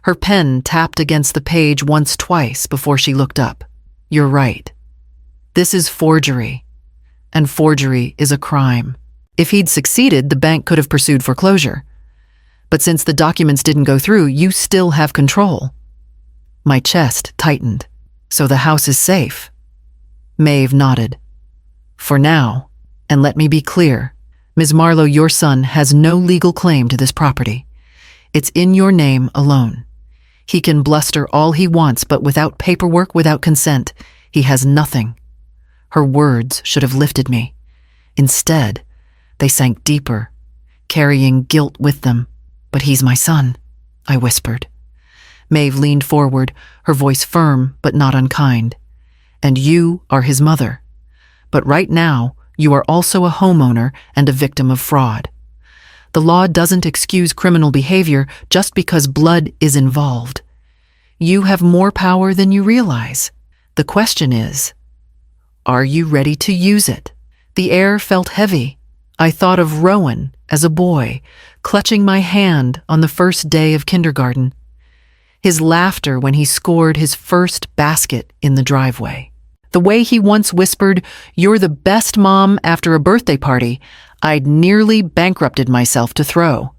Her pen tapped against the page twice before she looked up. "You're right. This is forgery, and forgery is a crime. If he'd succeeded, the bank could have pursued foreclosure. But since the documents didn't go through, you still have control." My chest tightened. "So the house is safe?" Maeve nodded. "For now, and let me be clear. Ms. Marlowe, your son has no legal claim to this property. It's in your name alone. He can bluster all he wants, but without paperwork, without consent, he has nothing." Her words should have lifted me. Instead, they sank deeper, carrying guilt with them. "But he's my son," I whispered. Maeve leaned forward, her voice firm but not unkind. "And you are his mother. But right now, you are also a homeowner and a victim of fraud. The law doesn't excuse criminal behavior just because blood is involved. You have more power than you realize. The question is, are you ready to use it?" The air felt heavy. I thought of Rowan as a boy, clutching my hand on the first day of kindergarten. His laughter when he scored his first basket in the driveway. The way he once whispered, "You're the best mom," after a birthday party I'd nearly bankrupted myself to throw.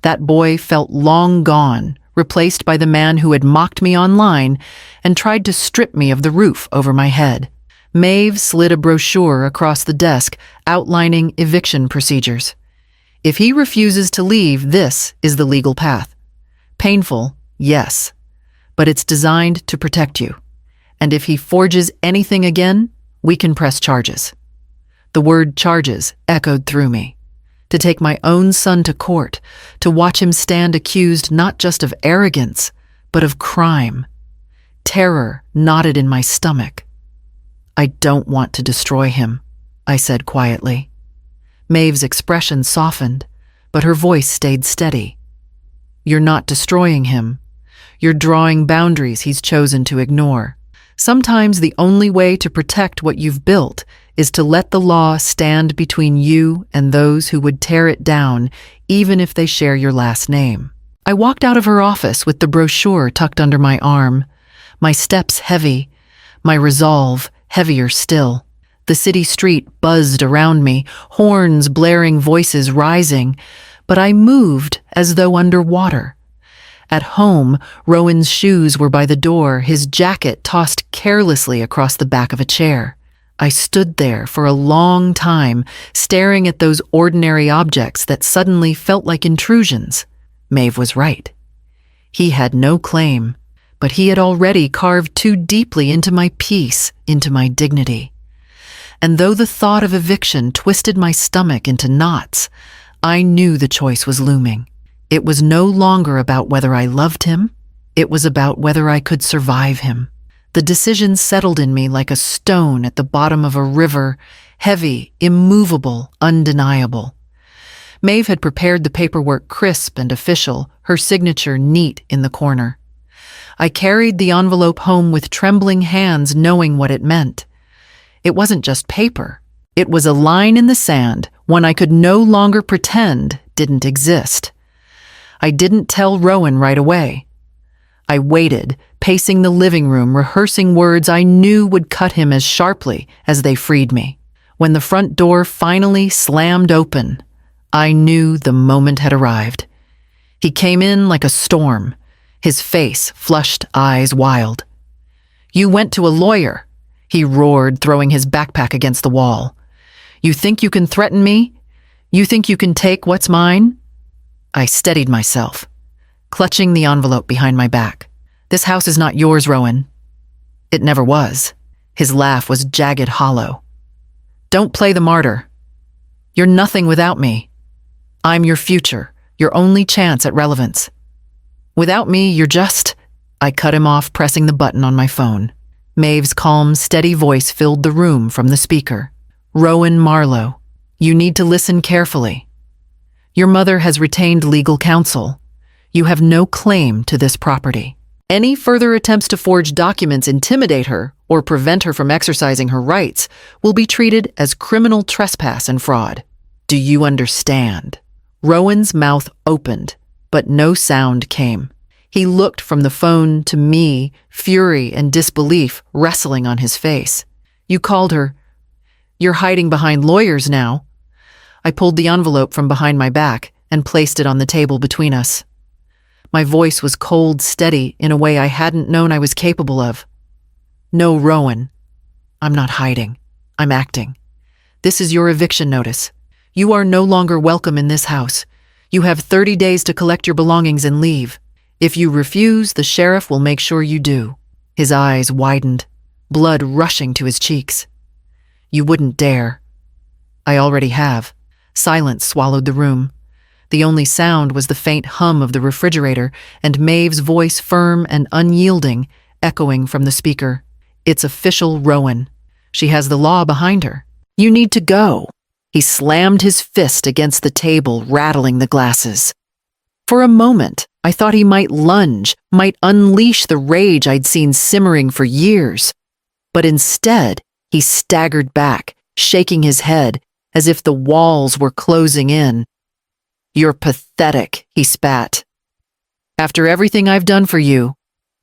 That boy felt long gone, replaced by the man who had mocked me online and tried to strip me of the roof over my head. Maeve slid a brochure across the desk outlining eviction procedures. "If he refuses to leave, this is the legal path. Painful, yes, but it's designed to protect you. And if he forges anything again, we can press charges." The word charges echoed through me. To take my own son to court, to watch him stand accused not just of arrogance, but of crime. Terror knotted in my stomach. "I don't want to destroy him," I said quietly. Maeve's expression softened, but her voice stayed steady. "You're not destroying him. You're drawing boundaries he's chosen to ignore. Sometimes the only way to protect what you've built is to let the law stand between you and those who would tear it down, even if they share your last name." I walked out of her office with the brochure tucked under my arm, my steps heavy, my resolve heavier still. The city street buzzed around me, horns blaring, voices rising, but I moved as though underwater. At home, Rowan's shoes were by the door, his jacket tossed carelessly across the back of a chair. I stood there for a long time, staring at those ordinary objects that suddenly felt like intrusions. Maeve was right. He had no claim, but he had already carved too deeply into my peace, into my dignity. And though the thought of eviction twisted my stomach into knots, I knew the choice was looming. It was no longer about whether I loved him, it was about whether I could survive him. The decision settled in me like a stone at the bottom of a river, heavy, immovable, undeniable. Maeve had prepared the paperwork crisp and official, her signature neat in the corner. I carried the envelope home with trembling hands, knowing what it meant. It wasn't just paper. It was a line in the sand, one I could no longer pretend didn't exist. I didn't tell Rowan right away. I waited, pacing the living room, rehearsing words I knew would cut him as sharply as they freed me. When the front door finally slammed open, I knew the moment had arrived. He came in like a storm, his face flushed, eyes wild. "You went to a lawyer," he roared, throwing his backpack against the wall. "You think you can threaten me? You think you can take what's mine?" I steadied myself, clutching the envelope behind my back. "This house is not yours, Rowan." It never was. His laugh was jagged, hollow. "Don't play the martyr. You're nothing without me. I'm your future, your only chance at relevance. Without me, you're just—" I cut him off, pressing the button on my phone. Maeve's calm, steady voice filled the room from the speaker. "Rowan Marlowe, you need to listen carefully. Your mother has retained legal counsel. You have no claim to this property. Any further attempts to forge documents, intimidate her, or prevent her from exercising her rights will be treated as criminal trespass and fraud. Do you understand?" Rowan's mouth opened, but no sound came. He looked from the phone to me, fury and disbelief wrestling on his face. "You called her. You're hiding behind lawyers now." I pulled the envelope from behind my back and placed it on the table between us. My voice was cold, steady, in a way I hadn't known I was capable of. "No, Rowan. I'm not hiding. I'm acting. This is your eviction notice. You are no longer welcome in this house. You have 30 days to collect your belongings and leave. If you refuse, the sheriff will make sure you do." His eyes widened, blood rushing to his cheeks. "You wouldn't dare." "I already have." Silence swallowed the room. The only sound was the faint hum of the refrigerator and Maeve's voice, firm and unyielding, echoing from the speaker. "It's official, Rowan. She has the law behind her. You need to go." He slammed his fist against the table, rattling the glasses. For a moment, I thought he might lunge, might unleash the rage I'd seen simmering for years. But instead, he staggered back, shaking his head, as if the walls were closing in. "You're pathetic," he spat. "After everything I've done for you,"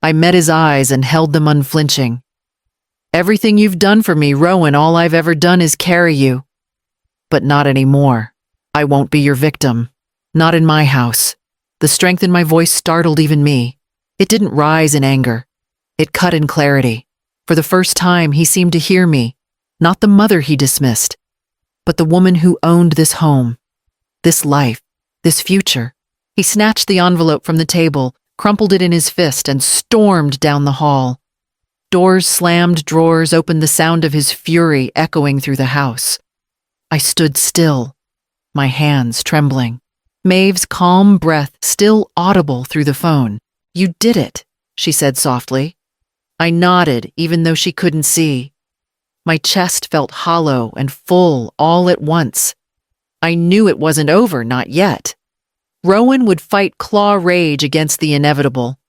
I met his eyes and held them unflinching. "Everything you've done for me, Rowan, all I've ever done is carry you. But not anymore. I won't be your victim. Not in my house." The strength in my voice startled even me. It didn't rise in anger. It cut in clarity. For the first time, he seemed to hear me, not the mother he dismissed, but the woman who owned this home, this life, this future. He snatched the envelope from the table, crumpled it in his fist, and stormed down the hall. Doors slammed, drawers opened, the sound of his fury echoing through the house. I stood still, my hands trembling. Maeve's calm breath still audible through the phone. "You did it," she said softly. I nodded, even though she couldn't see. My chest felt hollow and full all at once. I knew it wasn't over, not yet. Rowan would fight claw rage against the inevitable.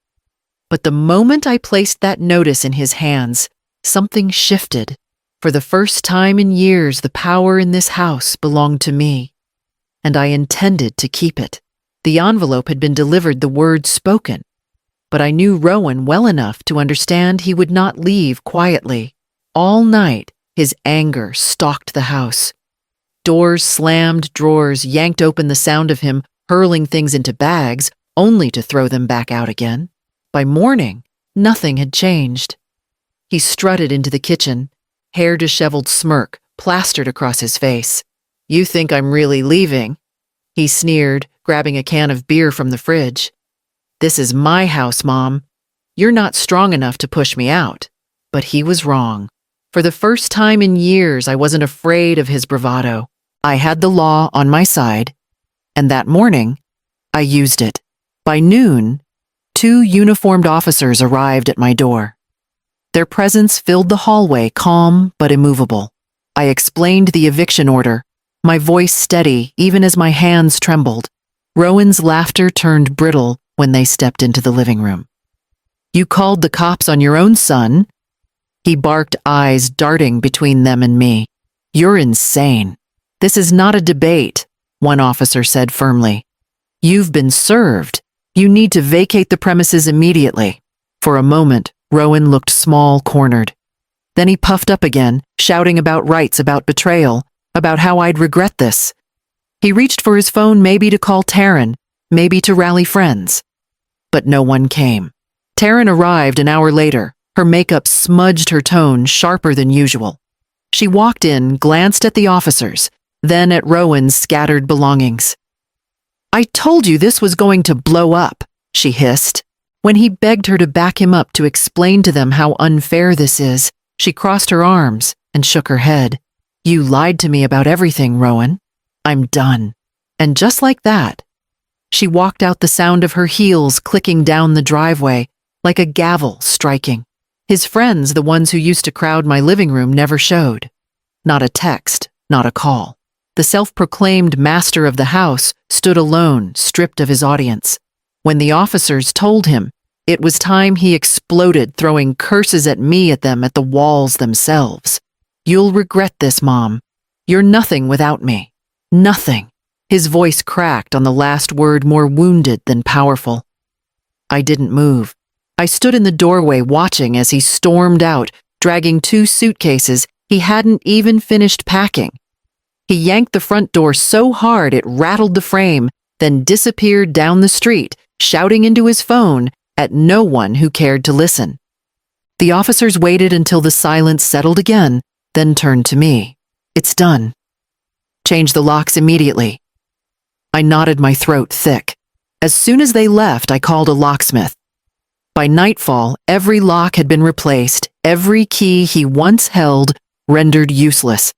But the moment I placed that notice in his hands, something shifted. For the first time in years, the power in this house belonged to me, and I intended to keep it. The envelope had been delivered, the words spoken, but I knew Rowan well enough to understand he would not leave quietly. All night, his anger stalked the house. Doors slammed, drawers yanked open, the sound of him hurling things into bags, only to throw them back out again. By morning, nothing had changed. He strutted into the kitchen, hair disheveled smirk plastered across his face. "You think I'm really leaving?" he sneered, grabbing a can of beer from the fridge. "This is my house, Mom. You're not strong enough to push me out." But he was wrong. For the first time in years, I wasn't afraid of his bravado. I had the law on my side, and that morning, I used it. By noon, 2 uniformed officers arrived at my door. Their presence filled the hallway, calm but immovable. I explained the eviction order, my voice steady even as my hands trembled. Rowan's laughter turned brittle when they stepped into the living room. You called the cops on your own son. He barked, eyes darting between them and me. You're insane. This is not a debate, one officer said firmly. You've been served. You need to vacate the premises immediately. For a moment, Rowan looked small, cornered. Then he puffed up again, shouting about rights, about betrayal, about how I'd regret this. He reached for his phone, maybe to call Taryn, maybe to rally friends. But no one came. Taryn arrived an hour later. Her makeup smudged her tone sharper than usual. She walked in, glanced at the officers, then at Rowan's scattered belongings. I told you this was going to blow up, she hissed. When he begged her to back him up to explain to them how unfair this is, she crossed her arms and shook her head. You lied to me about everything, Rowan. I'm done. And just like that, she walked out, the sound of her heels clicking down the driveway, like a gavel striking. His friends, the ones who used to crowd my living room, never showed. Not a text, not a call. The self-proclaimed master of the house stood alone, stripped of his audience. When the officers told him it was time, he exploded, throwing curses at me, at them, at the walls themselves. You'll regret this, Mom. You're nothing without me. Nothing. His voice cracked on the last word, more wounded than powerful. I didn't move. I stood in the doorway watching as he stormed out, dragging 2 suitcases he hadn't even finished packing. He yanked the front door so hard it rattled the frame, then disappeared down the street, shouting into his phone at no one who cared to listen. The officers waited until the silence settled again, then turned to me. It's done. Change the locks immediately. I knotted my throat thick. As soon as they left, I called a locksmith. By nightfall, every lock had been replaced, every key he once held rendered useless.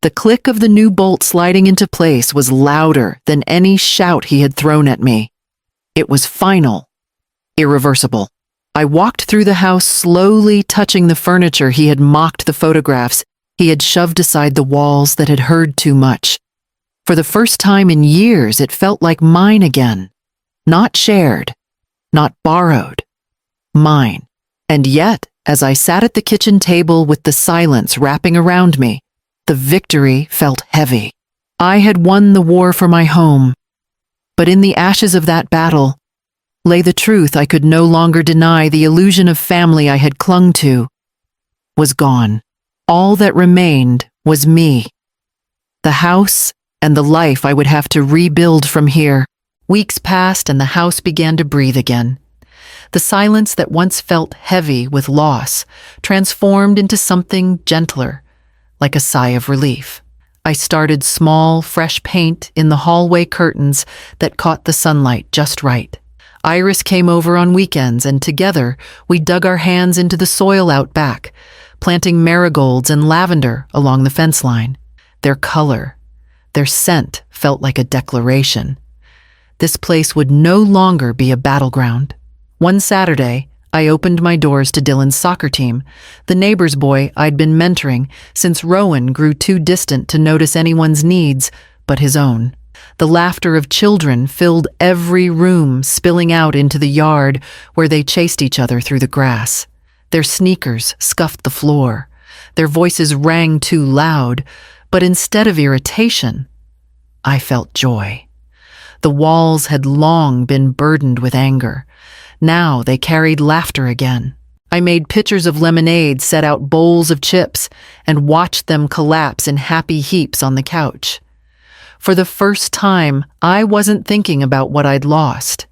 The click of the new bolt sliding into place was louder than any shout he had thrown at me. It was final, irreversible. I walked through the house, slowly touching the furniture he had mocked, the photographs he had shoved aside, the walls that had heard too much. For the first time in years, it felt like mine again. Not shared, not borrowed. Mine. And yet, as I sat at the kitchen table with the silence wrapping around me, the victory felt heavy. I had won the war for my home. But in the ashes of that battle lay the truth I could no longer deny. The illusion of family I had clung to was gone. All that remained was me. The house and the life I would have to rebuild from here. Weeks passed and the house began to breathe again. The silence that once felt heavy with loss transformed into something gentler, like a sigh of relief. I started small, fresh paint in the hallway curtains that caught the sunlight just right. Iris came over on weekends, and together we dug our hands into the soil out back, planting marigolds and lavender along the fence line. Their color, their scent felt like a declaration. This place would no longer be a battleground. One Saturday, I opened my doors to Dylan's soccer team, the neighbor's boy I'd been mentoring since Rowan grew too distant to notice anyone's needs but his own. The laughter of children filled every room, spilling out into the yard where they chased each other through the grass. Their sneakers scuffed the floor. Their voices rang too loud, but instead of irritation, I felt joy. The walls had long been burdened with anger. Now they carried laughter again. I made pitchers of lemonade, set out bowls of chips, and watched them collapse in happy heaps on the couch. For the first time, I wasn't thinking about what I'd lost.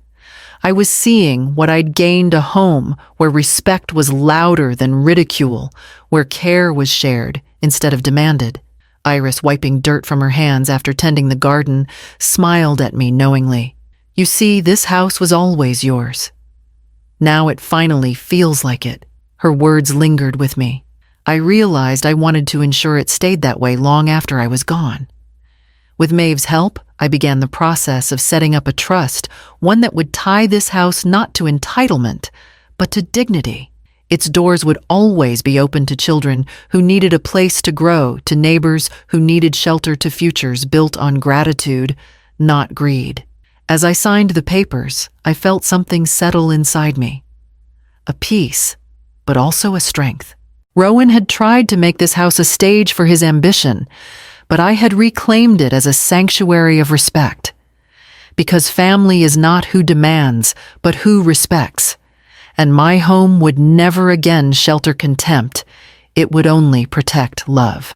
I was seeing what I'd gained: a home where respect was louder than ridicule, where care was shared instead of demanded. Iris, wiping dirt from her hands after tending the garden, smiled at me knowingly. You see, this house was always yours. Now it finally feels like it. Her words lingered with me. I realized I wanted to ensure it stayed that way long after I was gone. With Maeve's help, I began the process of setting up a trust, one that would tie this house not to entitlement, but to dignity. Its doors would always be open to children who needed a place to grow, to neighbors who needed shelter, to futures built on gratitude, not greed. As I signed the papers, I felt something settle inside me. a peace, but also a strength. Rowan had tried to make this house a stage for his ambition, but I had reclaimed it as a sanctuary of respect. Because family is not who demands, but who respects. And my home would never again shelter contempt, it would only protect love.